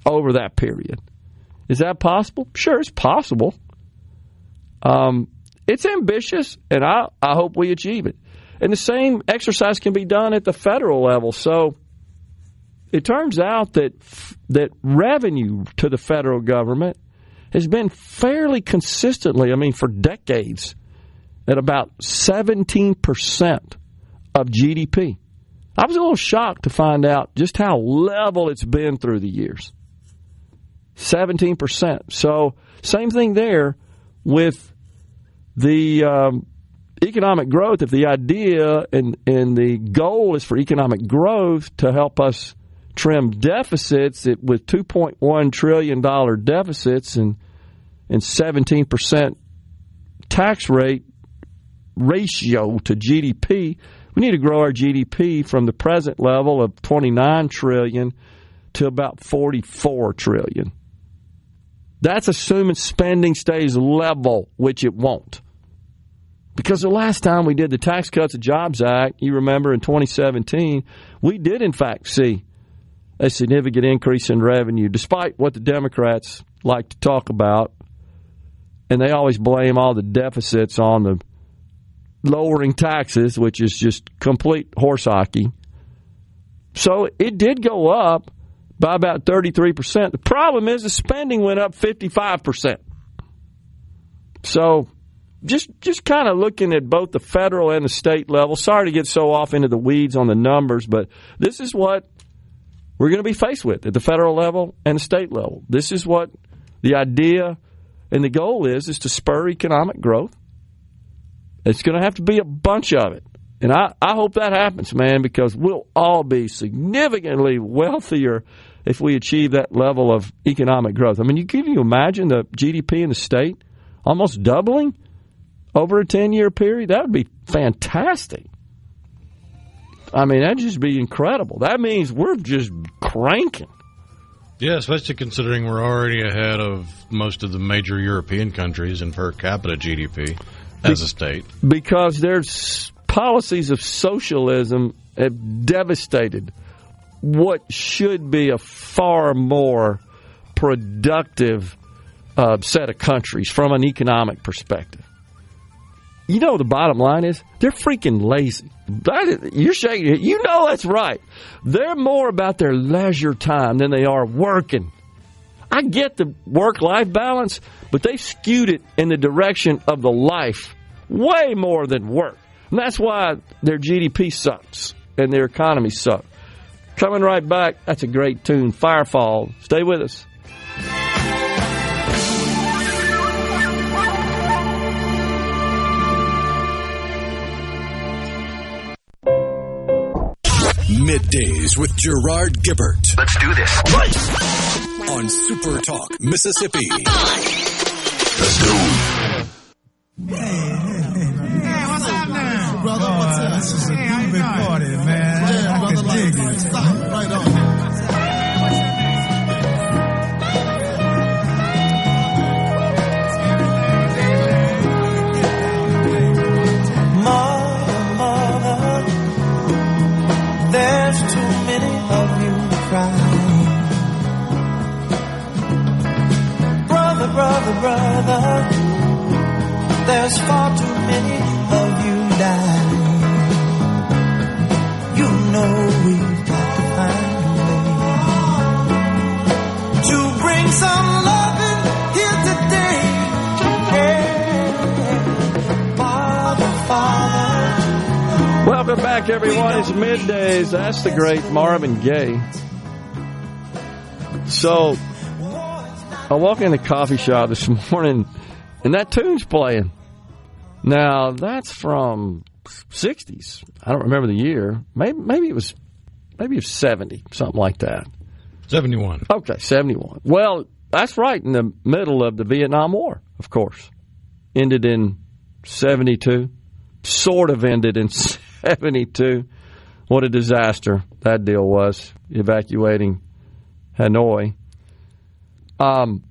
over that period. Is that possible? Sure, it's possible. It's ambitious, and I hope we achieve it. And the same exercise can be done at the federal level. So it turns out that revenue to the federal government has been fairly consistently, for decades, at about 17% of GDP. I was a little shocked to find out just how level it's been through the years. 17%. So same thing there with the economic growth, if the idea and the goal is for economic growth to help us trim deficits with $2.1 trillion deficits and 17% tax rate ratio to GDP, we need to grow our GDP from the present level of $29 trillion to about $44 trillion. That's assuming spending stays level, which it won't. Because the last time we did the Tax Cuts and Jobs Act, you remember in 2017, we did in fact see a significant increase in revenue, despite what the Democrats like to talk about. And they always blame all the deficits on the lowering taxes, which is just complete horse hockey. So it did go up by about 33%. The problem is the spending went up 55%. So just kind of looking at both the federal and the state level, sorry to get so off into the weeds on the numbers, but this is what we're going to be faced with at the federal level and the state level. This is what the idea and the goal is to spur economic growth. It's going to have to be a bunch of it. And I hope that happens, man, because we'll all be significantly wealthier if we achieve that level of economic growth. I mean, can you imagine the GDP in the state almost doubling over a 10-year period? That would be fantastic. I mean, that'd just be incredible. That means we're just cranking. Yeah, especially considering we're already ahead of most of the major European countries in per capita GDP as a state. Because there's policies of socialism have devastated what should be a far more productive set of countries from an economic perspective. You know, the bottom line is they're freaking lazy. You're shaking it. You know that's right. They're more about their leisure time than they are working. I get the work-life balance, but they skewed it in the direction of the life way more than work. And that's why their GDP sucks and their economy sucks. Coming right back, that's a great tune, Firefall. Stay with us. Middays with Gerard Gibert. Let's do this. On SuperTalk, Mississippi. Let's go. Hey, what's up now? Brother, what's up? This is a big party, man. Yeah, brother, like, stop right on. There's too many of you crying. Brother, brother, brother, there's far too many of you dying. You know we've got to find a way to bring some loving here today. Yeah. Father, Father. Welcome back, everyone. It's Middays. That's the great Marvin Gaye. So, I walk in the coffee shop this morning, and that tune's playing. Now, that's from 60s. I don't remember the year. Maybe it was 70, something like that. 71. Okay, 71. Well, that's right in the middle of the Vietnam War, of course. Ended in 72. Sort of ended in 72. What a disaster that deal was, evacuating Hanoi. And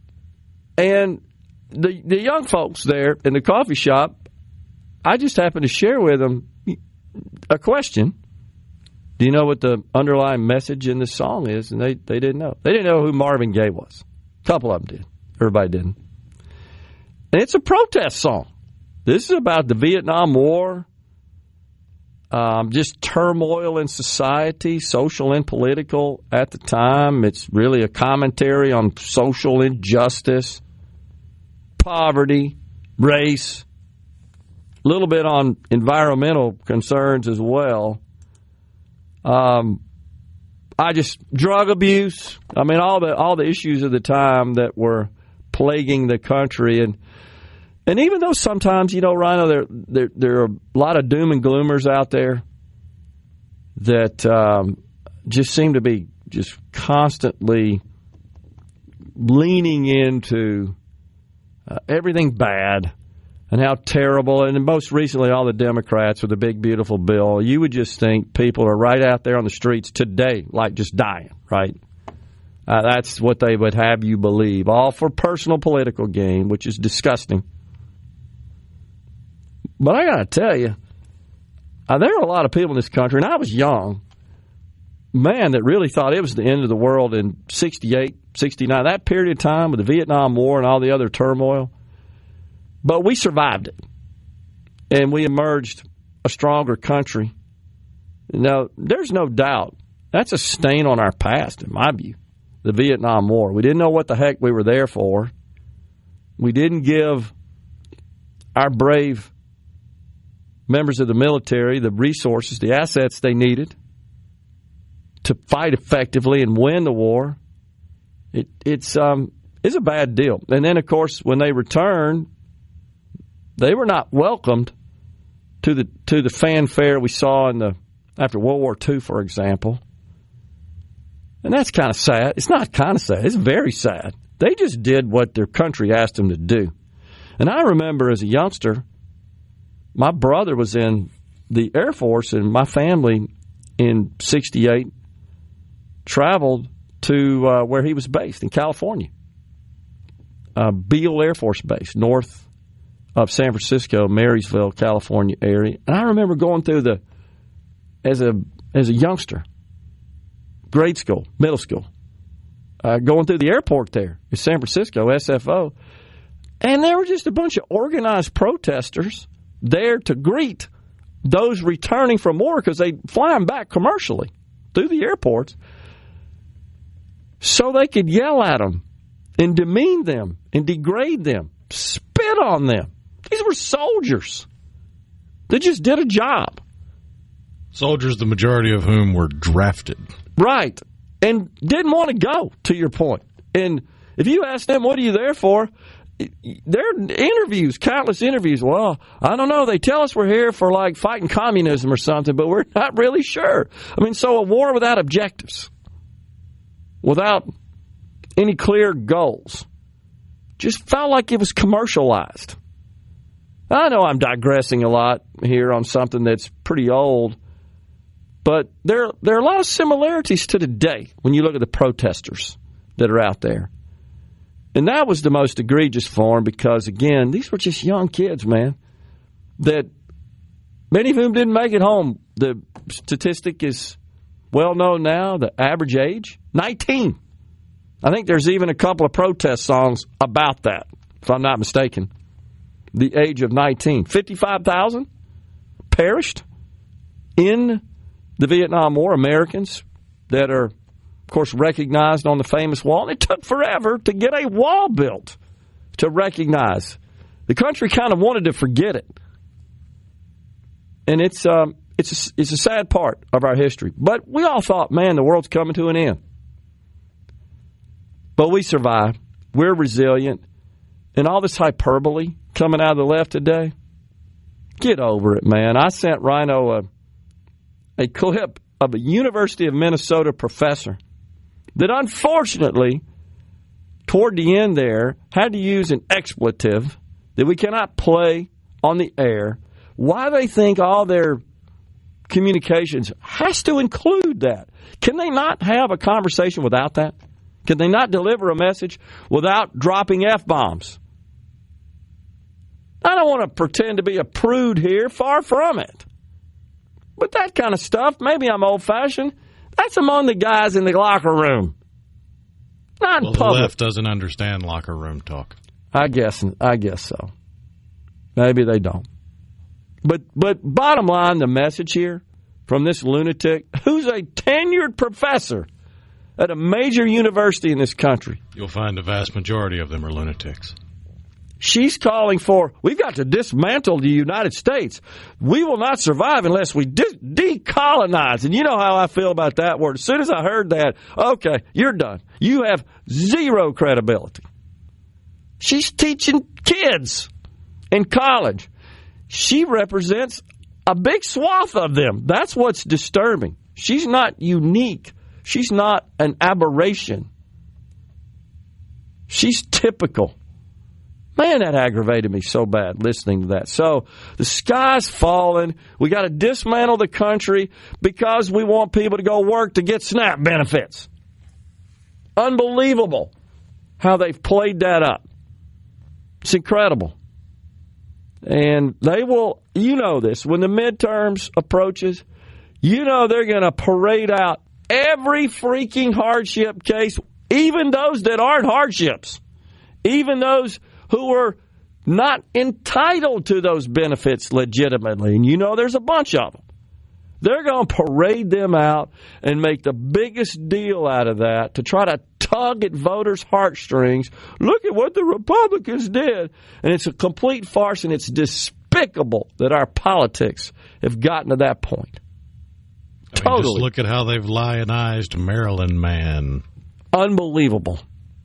the young folks there in the coffee shop, I just happened to share with them a question. Do you know what the underlying message in this song is? And they didn't know. They didn't know who Marvin Gaye was. A couple of them did. Everybody didn't. And it's a protest song. This is about the Vietnam War, just turmoil in society, social and political at the time. It's really a commentary on social injustice, poverty, race, a little bit on environmental concerns as well. Drug abuse. I mean, all the issues of the time that were plaguing the country. And even though sometimes, Rhino, there are a lot of doom and gloomers out there that just seem to be just constantly leaning into everything bad and how terrible, and most recently all the Democrats with the big, beautiful bill. You would just think people are right out there on the streets today, like just dying, right? That's what they would have you believe, all for personal political gain, which is disgusting. But I got to tell you, there are a lot of people in this country, and I was young, man, that really thought it was the end of the world in 68, 69, that period of time with the Vietnam War and all the other turmoil. But we survived it, and we emerged a stronger country. Now, there's no doubt that's a stain on our past, in my view, the Vietnam War. We didn't know what the heck we were there for. We didn't give our brave members of the military the resources, the assets they needed to fight effectively and win the war. It's a bad deal. And then, of course, when they returned, they were not welcomed to the fanfare we saw after World War II, for example. And that's kind of sad. It's not kind of sad. It's very sad. They just did what their country asked them to do. And I remember as a youngster, my brother was in the Air Force, and my family in 68 traveled to where he was based in California, Beale Air Force Base, north of San Francisco, Marysville, California area. And I remember going through as a youngster, grade school, middle school, going through the airport there in San Francisco, SFO, and there were just a bunch of organized protesters there to greet those returning from war because they fly them back commercially through the airports so they could yell at them and demean them and degrade them, spit on them. These were soldiers that just did a job. Soldiers, the majority of whom were drafted. Right. And didn't want to go, to your point. And if you ask them, what are you there for? There are interviews, countless interviews. Well, I don't know. They tell us we're here for, like, fighting communism or something, but we're not really sure. I mean, so a war without objectives, without any clear goals, just felt like it was commercialized. I know I'm digressing a lot here on something that's pretty old, but there are a lot of similarities to today when you look at the protesters that are out there. And that was the most egregious form because, again, these were just young kids, man, that many of whom didn't make it home. The statistic is well known now, the average age, 19. I think there's even a couple of protest songs about that, if I'm not mistaken. The age of 19. 55,000 perished in the Vietnam War, Americans that are, of course, recognized on the famous wall. And it took forever to get a wall built to recognize. The country kind of wanted to forget it. And it's a sad part of our history. But we all thought, man, the world's coming to an end. But we survived. We're resilient. And all this hyperbole coming out of the left today, get over it, man. I sent Rhino a clip of a University of Minnesota professor that unfortunately, toward the end there, had to use an expletive that we cannot play on the air. Why they think all their communications has to include that. Can they not have a conversation without that? Can they not deliver a message without dropping F-bombs? I don't want to pretend to be a prude here, far from it. But that kind of stuff, maybe I'm old-fashioned, that's among the guys in the locker room. Not in public. The left doesn't understand locker room talk. I guess so. Maybe they don't. But bottom line, the message here from this lunatic, who's a tenured professor at a major university in this country. You'll find the vast majority of them are lunatics. She's calling for, we've got to dismantle the United States. We will not survive unless we decolonize. And you know how I feel about that word. As soon as I heard that, okay, you're done. You have zero credibility. She's teaching kids in college. She represents a big swath of them. That's what's disturbing. She's not unique. She's not an aberration. She's typical. Man, that aggravated me so bad listening to that. So the sky's falling. We got to dismantle the country because we want people to go work to get SNAP benefits. Unbelievable how they've played that up. It's incredible. And they will, you know this, when the midterms approaches, you know they're going to parade out every freaking hardship case, even those that aren't hardships, even those who are not entitled to those benefits legitimately. And you know there's a bunch of them. They're going to parade them out and make the biggest deal out of that to try to tug at voters' heartstrings. Look at what the Republicans did. And it's a complete farce, and it's despicable that our politics have gotten to that point. Totally. Just look at how they've lionized Maryland Man. Unbelievable.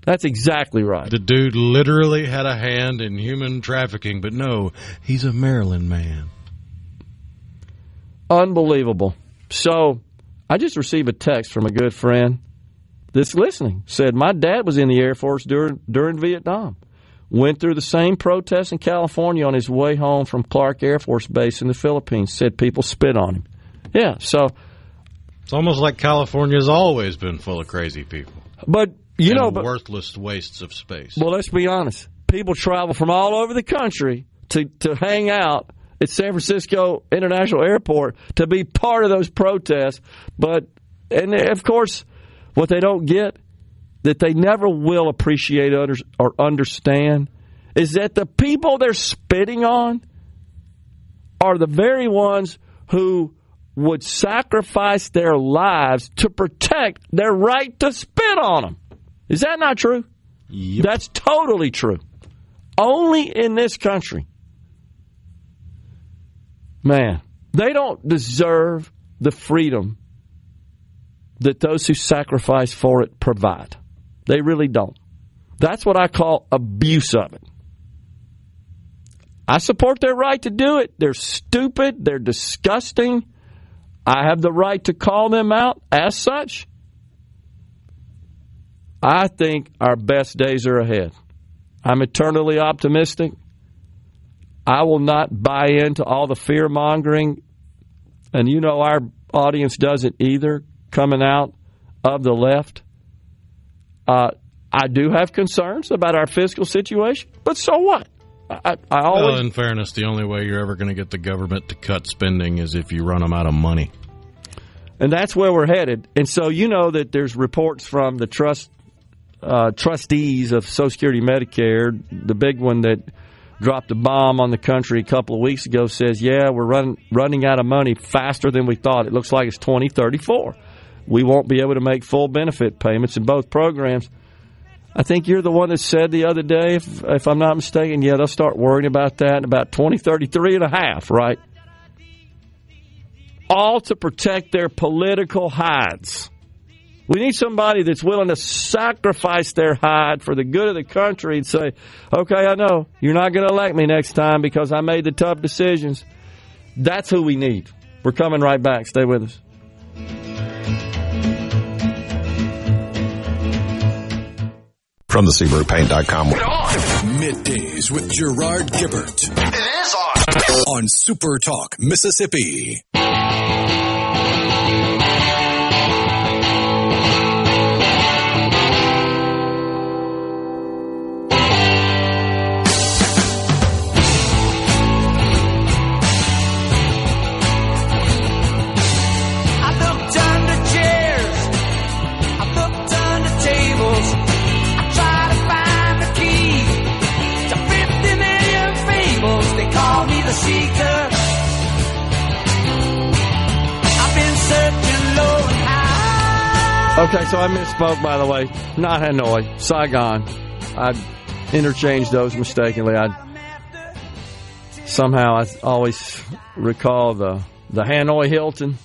That's exactly right. The dude literally had a hand in human trafficking, but no, he's a Maryland man. Unbelievable. So I just received a text from a good friend that's listening. Said, my dad was in the Air Force during Vietnam. Went through the same protests in California on his way home from Clark Air Force Base in the Philippines. Said people spit on him. Yeah, so. It's almost like California's always been full of crazy people. But, but worthless wastes of space. Well, let's be honest. People travel from all over the country to hang out at San Francisco International Airport to be part of those protests. And of course, what they don't get, that they never will appreciate or understand, is that the people they're spitting on are the very ones who would sacrifice their lives to protect their right to spit on them. Is that not true? Yep. That's totally true. Only in this country. Man, they don't deserve the freedom that those who sacrifice for it provide. They really don't. That's what I call abuse of it. I support their right to do it. They're stupid. They're disgusting. I have the right to call them out as such. I think our best days are ahead. I'm eternally optimistic. I will not buy into all the fear-mongering, and you know our audience doesn't either, coming out of the left. I do have concerns about our fiscal situation, but so what? I always. Well, in fairness, the only way you're ever going to get the government to cut spending is if you run them out of money. And that's where we're headed. And so you know that there's reports from the trustees of Social Security Medicare. The big one that dropped a bomb on the country a couple of weeks ago says, yeah, we're running out of money faster than we thought. It looks like it's 2034. We won't be able to make full benefit payments in both programs. I think you're the one that said the other day, if I'm not mistaken, yeah, they'll start worrying about that in about 2033 and a half, right? All to protect their political hides. We need somebody that's willing to sacrifice their hide for the good of the country and say, okay, I know, you're not going to elect me next time because I made the tough decisions. That's who we need. We're coming right back. Stay with us. From the SubaruPaint.com. Middays with Gerard Gibert. It is on. On SuperTalk, Mississippi. Okay, so I misspoke, by the way. Not Hanoi, Saigon. I interchanged those mistakenly. I always recall the Hanoi Hilton.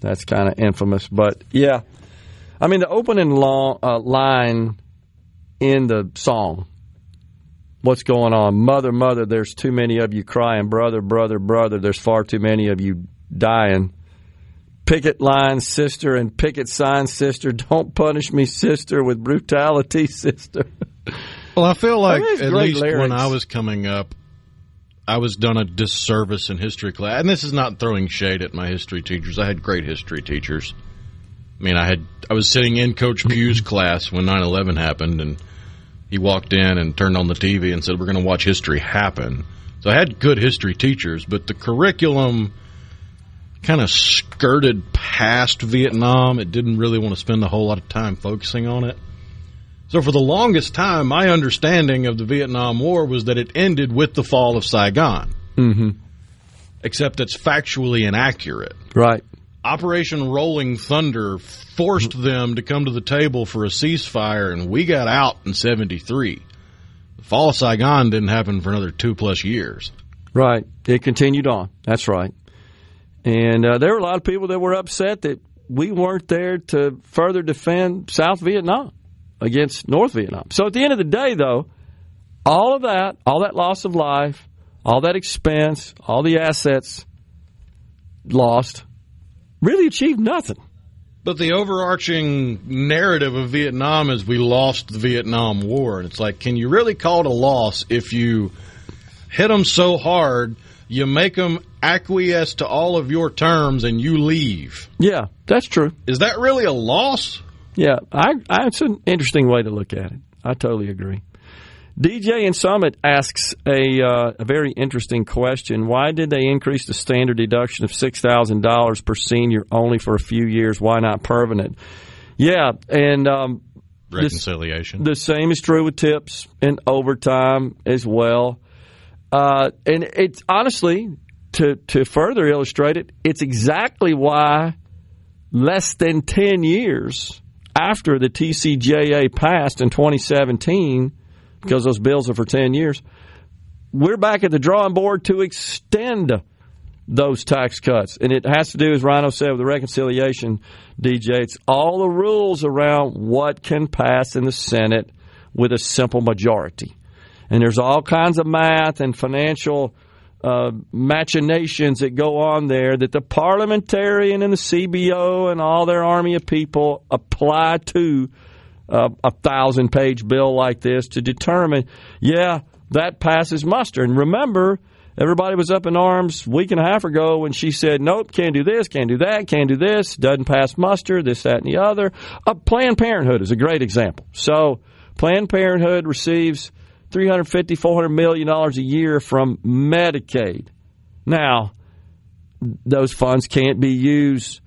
That's kind of infamous, but yeah. I mean, the opening line in the song what's going on. Mother, mother, there's too many of you crying. Brother, brother, brother, there's far too many of you dying. Picket line, sister, and picket sign, sister. Don't punish me, sister, with brutality, sister. Well, I feel like at least lyrics. When I was coming up, I was done a disservice in history class. And this is not throwing shade at my history teachers. I had great history teachers. I mean, I was sitting in Coach Pugh's class when 9/11 happened, and he walked in and turned on the TV and said, we're going to watch history happen. So I had good history teachers, but the curriculum kind of skirted past Vietnam. It didn't really want to spend a whole lot of time focusing on it. So for the longest time, my understanding of the Vietnam War was that it ended with the fall of Saigon. Mm-hmm. Except that's factually inaccurate. Right. Operation Rolling Thunder forced them to come to the table for a ceasefire, and we got out in 1973. The fall of Saigon didn't happen for another 2+ years. Right. It continued on. That's right. And there were a lot of people that were upset that we weren't there to further defend South Vietnam against North Vietnam. So at the end of the day, though, all that loss of life, all that expense, all the assets lost, really achieved nothing. But the overarching narrative of Vietnam is we lost the Vietnam War. And it's like, can you really call it a loss if you hit them so hard, you make them acquiesce to all of your terms, and you leave? Yeah, that's true. Is that really a loss? Yeah, it's an interesting way to look at it. I totally agree. DJ in Summit asks a very interesting question. Why did they increase the standard deduction of $6,000 per senior only for a few years? Why not permanent? Yeah, and reconciliation. The same is true with tips and overtime as well. And it's honestly, to further illustrate it, it's exactly why less than 10 years after the TCJA passed in 2017, because those bills are for 10 years, we're back at the drawing board to extend those tax cuts. And it has to do, as Rhino said, with the reconciliation, DJ. It's all the rules around what can pass in the Senate with a simple majority. And there's all kinds of math and financial machinations that go on there that the parliamentarian and the CBO and all their army of people apply to a 1,000-page bill like this to determine, that passes muster. And remember, everybody was up in arms a week and a half ago when she said, nope, can't do this, can't do that, can't do this, doesn't pass muster, this, that, and the other. Planned Parenthood is a great example. So Planned Parenthood receives $350, $400 million a year from Medicaid. Now, those funds can't be used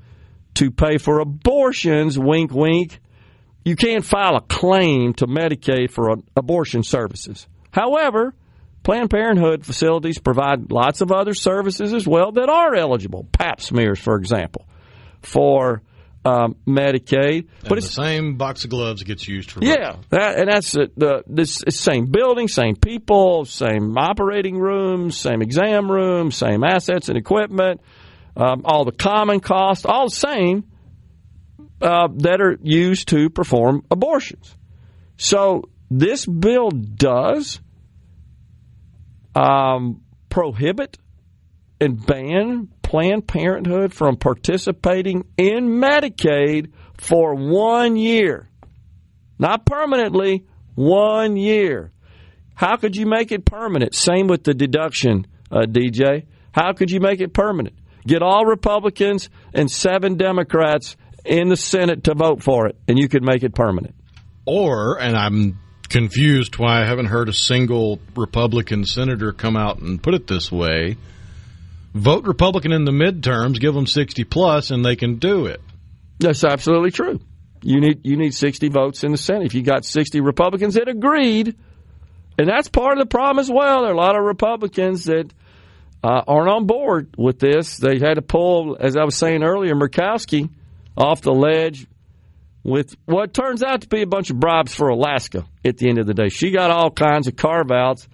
to pay for abortions, wink, wink. You can't file a claim to Medicaid for abortion services. However, Planned Parenthood facilities provide lots of other services as well that are eligible. Pap smears, for example, for Medicaid. But it's the same box of gloves gets used for that's the same building, same people, same operating rooms, same exam rooms, same assets and equipment, all the common costs, all the same that are used to perform abortions. So this bill does prohibit and ban Planned Parenthood from participating in Medicaid for 1 year. Not permanently, 1 year. How could you make it permanent? Same with the deduction, DJ. How could you make it permanent? Get all Republicans and 7 Democrats in the Senate to vote for it, and you could make it permanent. Or, and I'm confused why I haven't heard a single Republican senator come out and put it this way, vote Republican in the midterms, give them 60 plus, and they can do it. That's absolutely true. You need 60 votes in the Senate. If you got 60 Republicans that agreed, and that's part of the problem as well. There are a lot of Republicans that aren't on board with this. They had to pull, as I was saying earlier, Murkowski off the ledge with what turns out to be a bunch of bribes for Alaska at the end of the day. She got all kinds of carve-outs.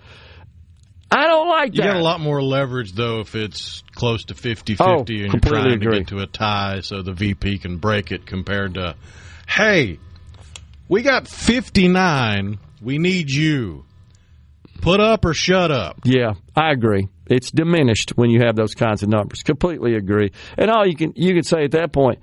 I don't like that. You got a lot more leverage, though, if it's close to 50-50 and you're trying to get to a tie so the VP can break it compared to, hey, we got 59, we need you. Put up or shut up. Yeah, I agree. It's diminished when you have those kinds of numbers. Completely agree. And all you can say at that point,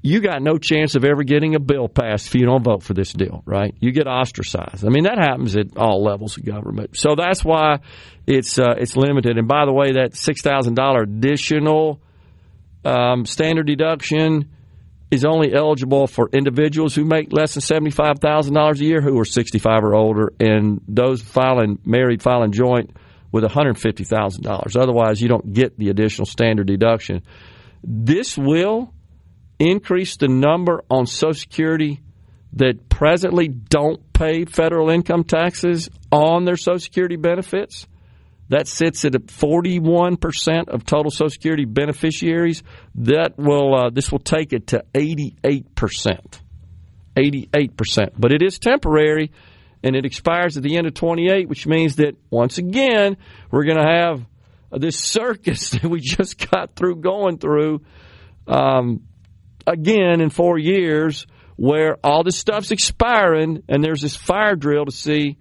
you got no chance of ever getting a bill passed if you don't vote for this deal, right? You get ostracized. I mean, that happens at all levels of government. So that's why it's limited. And by the way, that $6,000 additional standard deduction is only eligible for individuals who make less than $75,000 a year who are 65 or older, and those married filing joint with $150,000. Otherwise, you don't get the additional standard deduction. This will increase the number on Social Security that presently don't pay federal income taxes on their Social Security benefits. That sits at 41% of total Social Security beneficiaries. This will take it to 88%. 88%. But it is temporary, and it expires at the end of 28, which means that, once again, we're going to have this circus that we just got through going through again in 4 years, where all this stuff's expiring, and there's this fire drill to see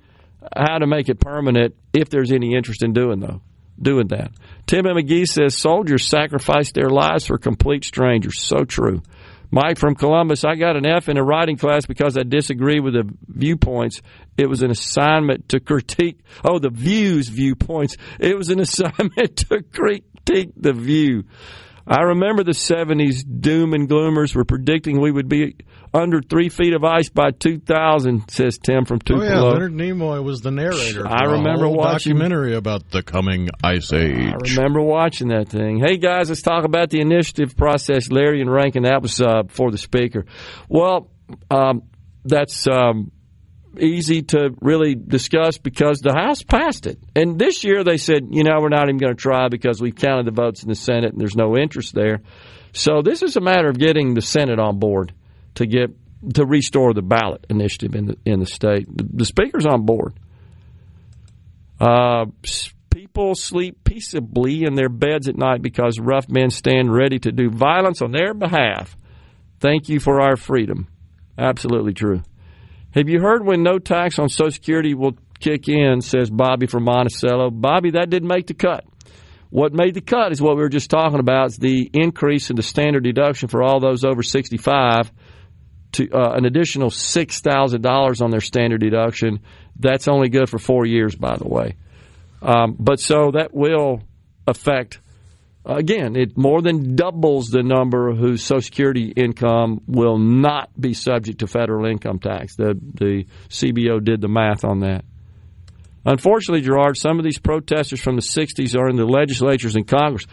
how to make it permanent if there's any interest in doing that. Tim and McGee says soldiers sacrifice their lives for complete strangers. So true. Mike from Columbus, I got an F in a writing class because I disagree with the viewpoints. It was an assignment to critique. Oh, the View's viewpoints. It was an assignment to critique the View. I remember the 70s doom and gloomers were predicting we would be under 3 feet of ice by 2000, says Tim from Tupelo. Oh, yeah, Leonard Nimoy was the narrator. I remember watching a documentary about the coming ice age. I remember watching that thing. Hey, guys, let's talk about the initiative process. Larry and Rankin, that was for the speaker. Well, that's easy to really discuss because the House passed it. And this year they said, we're not even going to try because we've counted the votes in the Senate and there's no interest there. So this is a matter of getting the Senate on board to restore the ballot initiative in the state. The Speaker's on board. People sleep peaceably in their beds at night because rough men stand ready to do violence on their behalf. Thank you for our freedom. Absolutely true. Have you heard when no tax on Social Security will kick in, says Bobby from Monticello. Bobby, that didn't make the cut. What made the cut is what we were just talking about, is the increase in the standard deduction for all those over 65 to an additional $6,000 on their standard deduction. That's only good for 4 years, by the way. But so that will affect, again, it more than doubles the number whose Social Security income will not be subject to federal income tax. The CBO did the math on that. Unfortunately, Gerard, some of these protesters from the 60s are in the legislatures and Congress.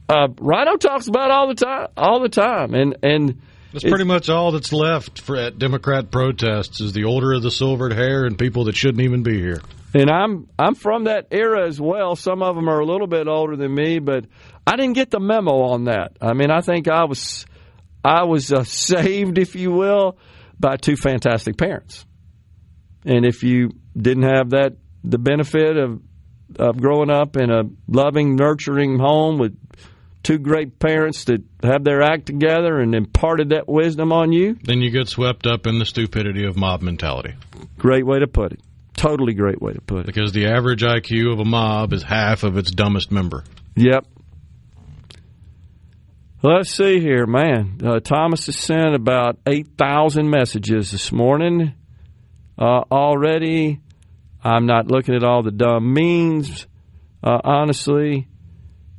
Rhino talks about it all the time. And that's pretty much all that's left at Democrat protests is the older of the silvered hair and people that shouldn't even be here. And I'm from that era as well. Some of them are a little bit older than me, but I didn't get the memo on that. I mean, I think I was saved, if you will, by two fantastic parents. And if you didn't have the benefit of growing up in a loving, nurturing home with two great parents that have their act together and imparted that wisdom on you, then you get swept up in the stupidity of mob mentality. Great way to put it. Totally great way to put it. Because the average IQ of a mob is half of its dumbest member. Yep. Let's see here, man. Thomas has sent about 8,000 messages this morning already. I'm not looking at all the dumb memes, honestly.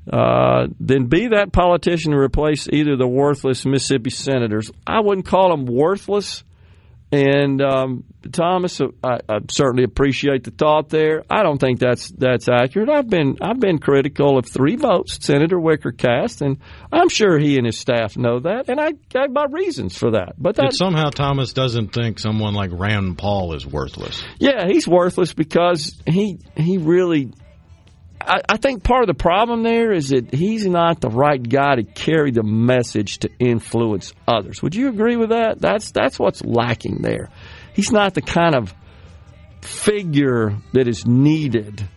Then be that politician to replace either the worthless Mississippi senators. I wouldn't call them worthless. And Thomas, I certainly appreciate the thought there. I don't think that's accurate. I've been critical of 3 votes Senator Wicker cast, and I'm sure he and his staff know that, and I gave my reasons for that. But somehow Thomas doesn't think someone like Rand Paul is worthless. Yeah, he's worthless because he really. I think part of the problem there is that he's not the right guy to carry the message to influence others. Would you agree with that? That's what's lacking there. He's not the kind of figure that is needed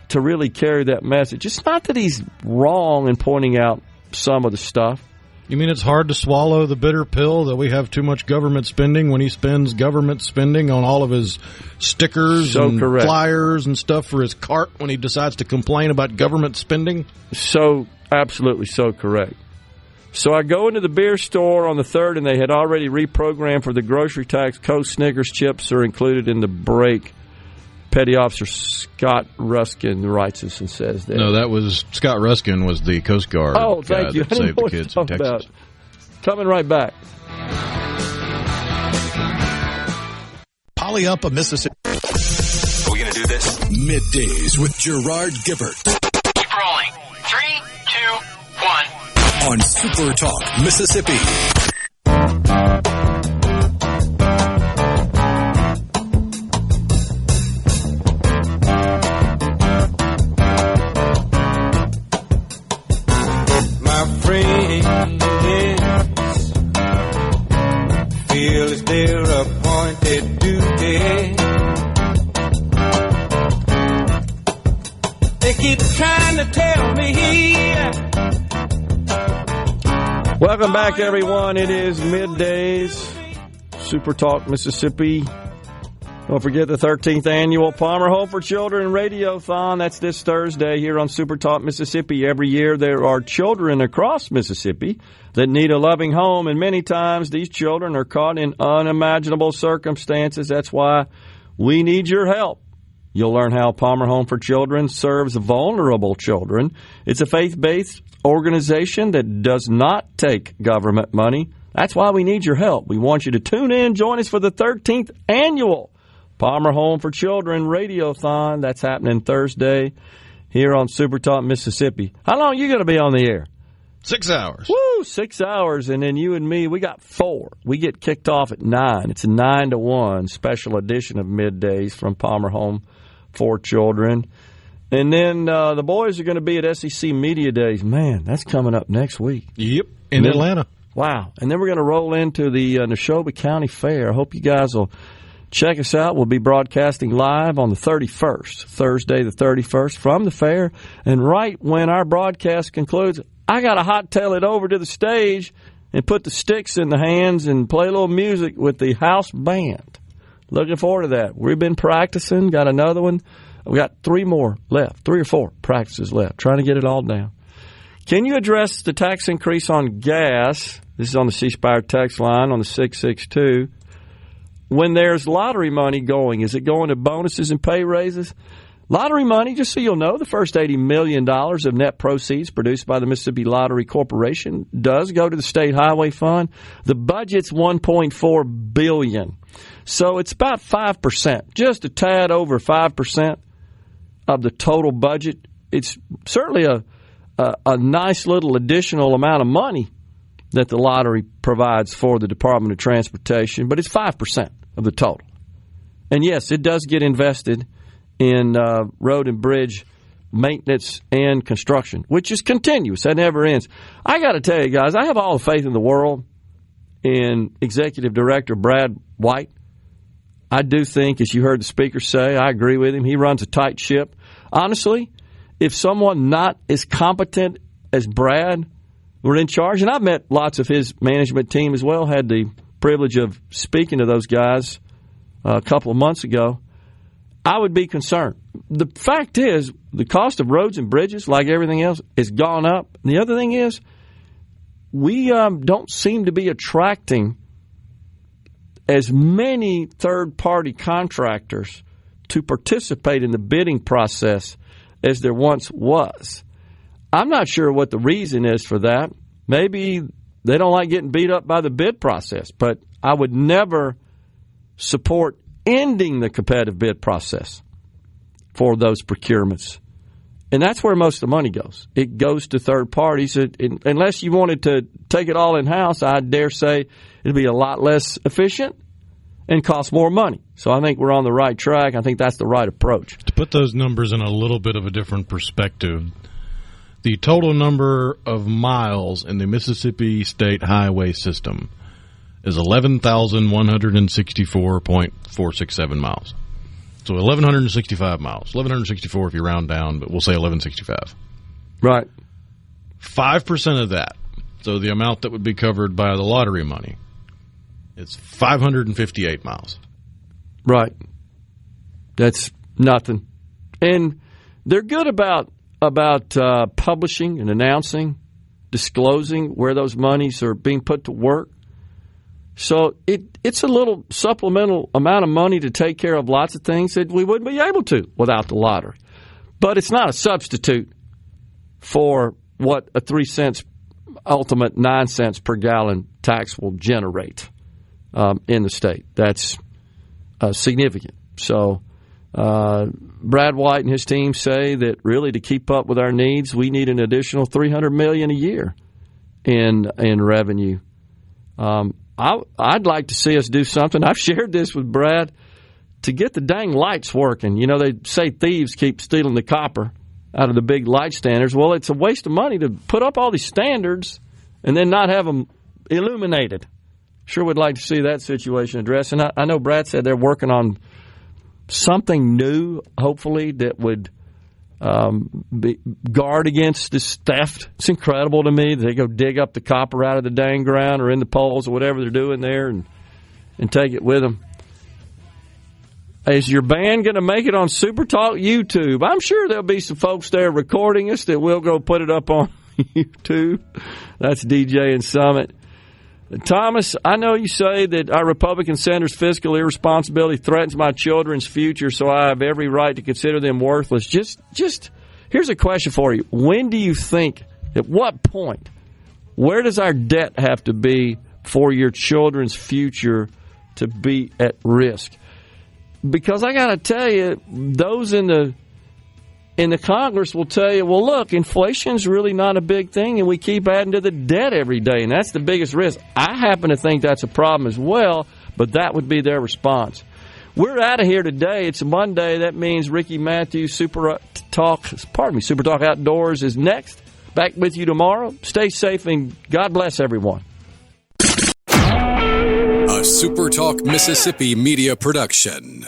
to really carry that message. It's not that he's wrong in pointing out some of the stuff. You mean it's hard to swallow the bitter pill that we have too much government spending when he spends government spending on all of his stickers and flyers and stuff for his cart when he decides to complain about government spending? So, absolutely so correct. So I go into the beer store on the 3rd, and they had already reprogrammed for the grocery tax. Coast Snickers chips are included in the break. Petty Officer Scott Ruskin writes us and says that. No, that was Scott Ruskin was the Coast Guard thank you. that saved the kids in Texas. About. Coming right back. Poly up of Mississippi. Are we going to do this? Middays with Gerard Gibert. Keep rolling. 3, 2, 1. On SuperTalk Mississippi. Feel it's their appointed duty. They keep trying to tell me. Welcome back, everyone. It is Middays, SuperTalk Mississippi. Don't forget the 13th annual Palmer Home for Children Radiothon. That's this Thursday here on SuperTalk Mississippi. Every year there are children across Mississippi that need a loving home, and many times these children are caught in unimaginable circumstances. That's why we need your help. You'll learn how Palmer Home for Children serves vulnerable children. It's a faith-based organization that does not take government money. That's why we need your help. We want you to tune in, join us for the 13th annual Palmer Home for Children Radiothon. That's happening Thursday here on SuperTalk Mississippi. How long are you going to be on the air? 6 hours. Woo, 6 hours. And then you and me, we got 4. We get kicked off at 9. It's a 9 to 1 special edition of Middays from Palmer Home for Children. And then the boys are going to be at SEC Media Days. Man, that's coming up next week. Yep, in Atlanta. Wow. And then we're going to roll into the Neshoba County Fair. I hope you guys will check us out. We'll be broadcasting live on the 31st, Thursday the 31st, from the fair. And right when our broadcast concludes, I got to hot-tail it over to the stage and put the sticks in the hands and play a little music with the house band. Looking forward to that. We've been practicing, got another one. We got 3 more left, 3 or 4 practices left, trying to get it all down. Can you address the tax increase on gas? This is on the C Spire text line on the 662. When there's lottery money going, is it going to bonuses and pay raises? Lottery money, just so you'll know, the first $80 million of net proceeds produced by the Mississippi Lottery Corporation does go to the State Highway Fund. The budget's $1.4 billion. So it's about 5%, just a tad over 5% of the total budget. It's certainly a nice little additional amount of money that the lottery provides for the Department of Transportation, but it's 5% of the total. And yes, it does get invested in road and bridge maintenance and construction, which is continuous. That never ends. I got to tell you guys, I have all the faith in the world in Executive Director Brad White. I do think, as you heard the speaker say, I agree with him. He runs a tight ship. Honestly, if someone not as competent as Brad were in charge, and I've met lots of his management team as well, had the privilege of speaking to those guys a couple of months ago, I would be concerned. The fact is, the cost of roads and bridges, like everything else, has gone up. And the other thing is, we don't seem to be attracting as many third-party contractors to participate in the bidding process as there once was. I'm not sure what the reason is for that. Maybe they don't like getting beat up by the bid process, but I would never support ending the competitive bid process for those procurements. And that's where most of the money goes. It goes to third parties. Unless you wanted to take it all in-house, I dare say it'd be a lot less efficient and cost more money. So I think we're on the right track. I think that's the right approach. To put those numbers in a little bit of a different perspective, the total number of miles in the Mississippi State Highway System is 11,164.467 miles. So 1,165 miles. 1,164 if you round down, but we'll say 1,165. Right. 5% of that So the amount that would be covered by the lottery money, it's 558 miles. Right. That's nothing. And they're good about publishing and announcing, disclosing where those monies are being put to work. So it's a little supplemental amount of money to take care of lots of things that we wouldn't be able to without the lottery. But it's not a substitute for what a 3 cents, ultimate 9 cents per gallon tax will generate in the state. That's significant. So Brad White and his team say that really to keep up with our needs, we need an additional $300 million a year in revenue. I'd like to see us do something. I've shared this with Brad to get the dang lights working. You know, they say thieves keep stealing the copper out of the big light standards. Well, it's a waste of money to put up all these standards and then not have them illuminated. Sure would like to see that situation addressed. And I know Brad said they're working on something new, hopefully, that would guard against this theft. It's incredible to me that they go dig up the copper out of the dang ground or in the poles or whatever they're doing there and take it with them. Is your band going to make it on SuperTalk YouTube? I'm sure there'll be some folks there recording us that will go put it up on YouTube. That's DJ and Summit. Thomas, I know you say that our Republican senator's fiscal irresponsibility threatens my children's future, so I have every right to consider them worthless. Just here's a question for you. When do you think, at what point, where does our debt have to be for your children's future to be at risk? Because I got to tell you, those in the Congress will tell you, well, look, inflation's really not a big thing, and we keep adding to the debt every day, and that's the biggest risk. I happen to think that's a problem as well, but that would be their response. We're out of here today. It's a Monday. That means Ricky Matthews, SuperTalk Outdoors is next. Back with you tomorrow. Stay safe, and God bless everyone. A SuperTalk Mississippi media production.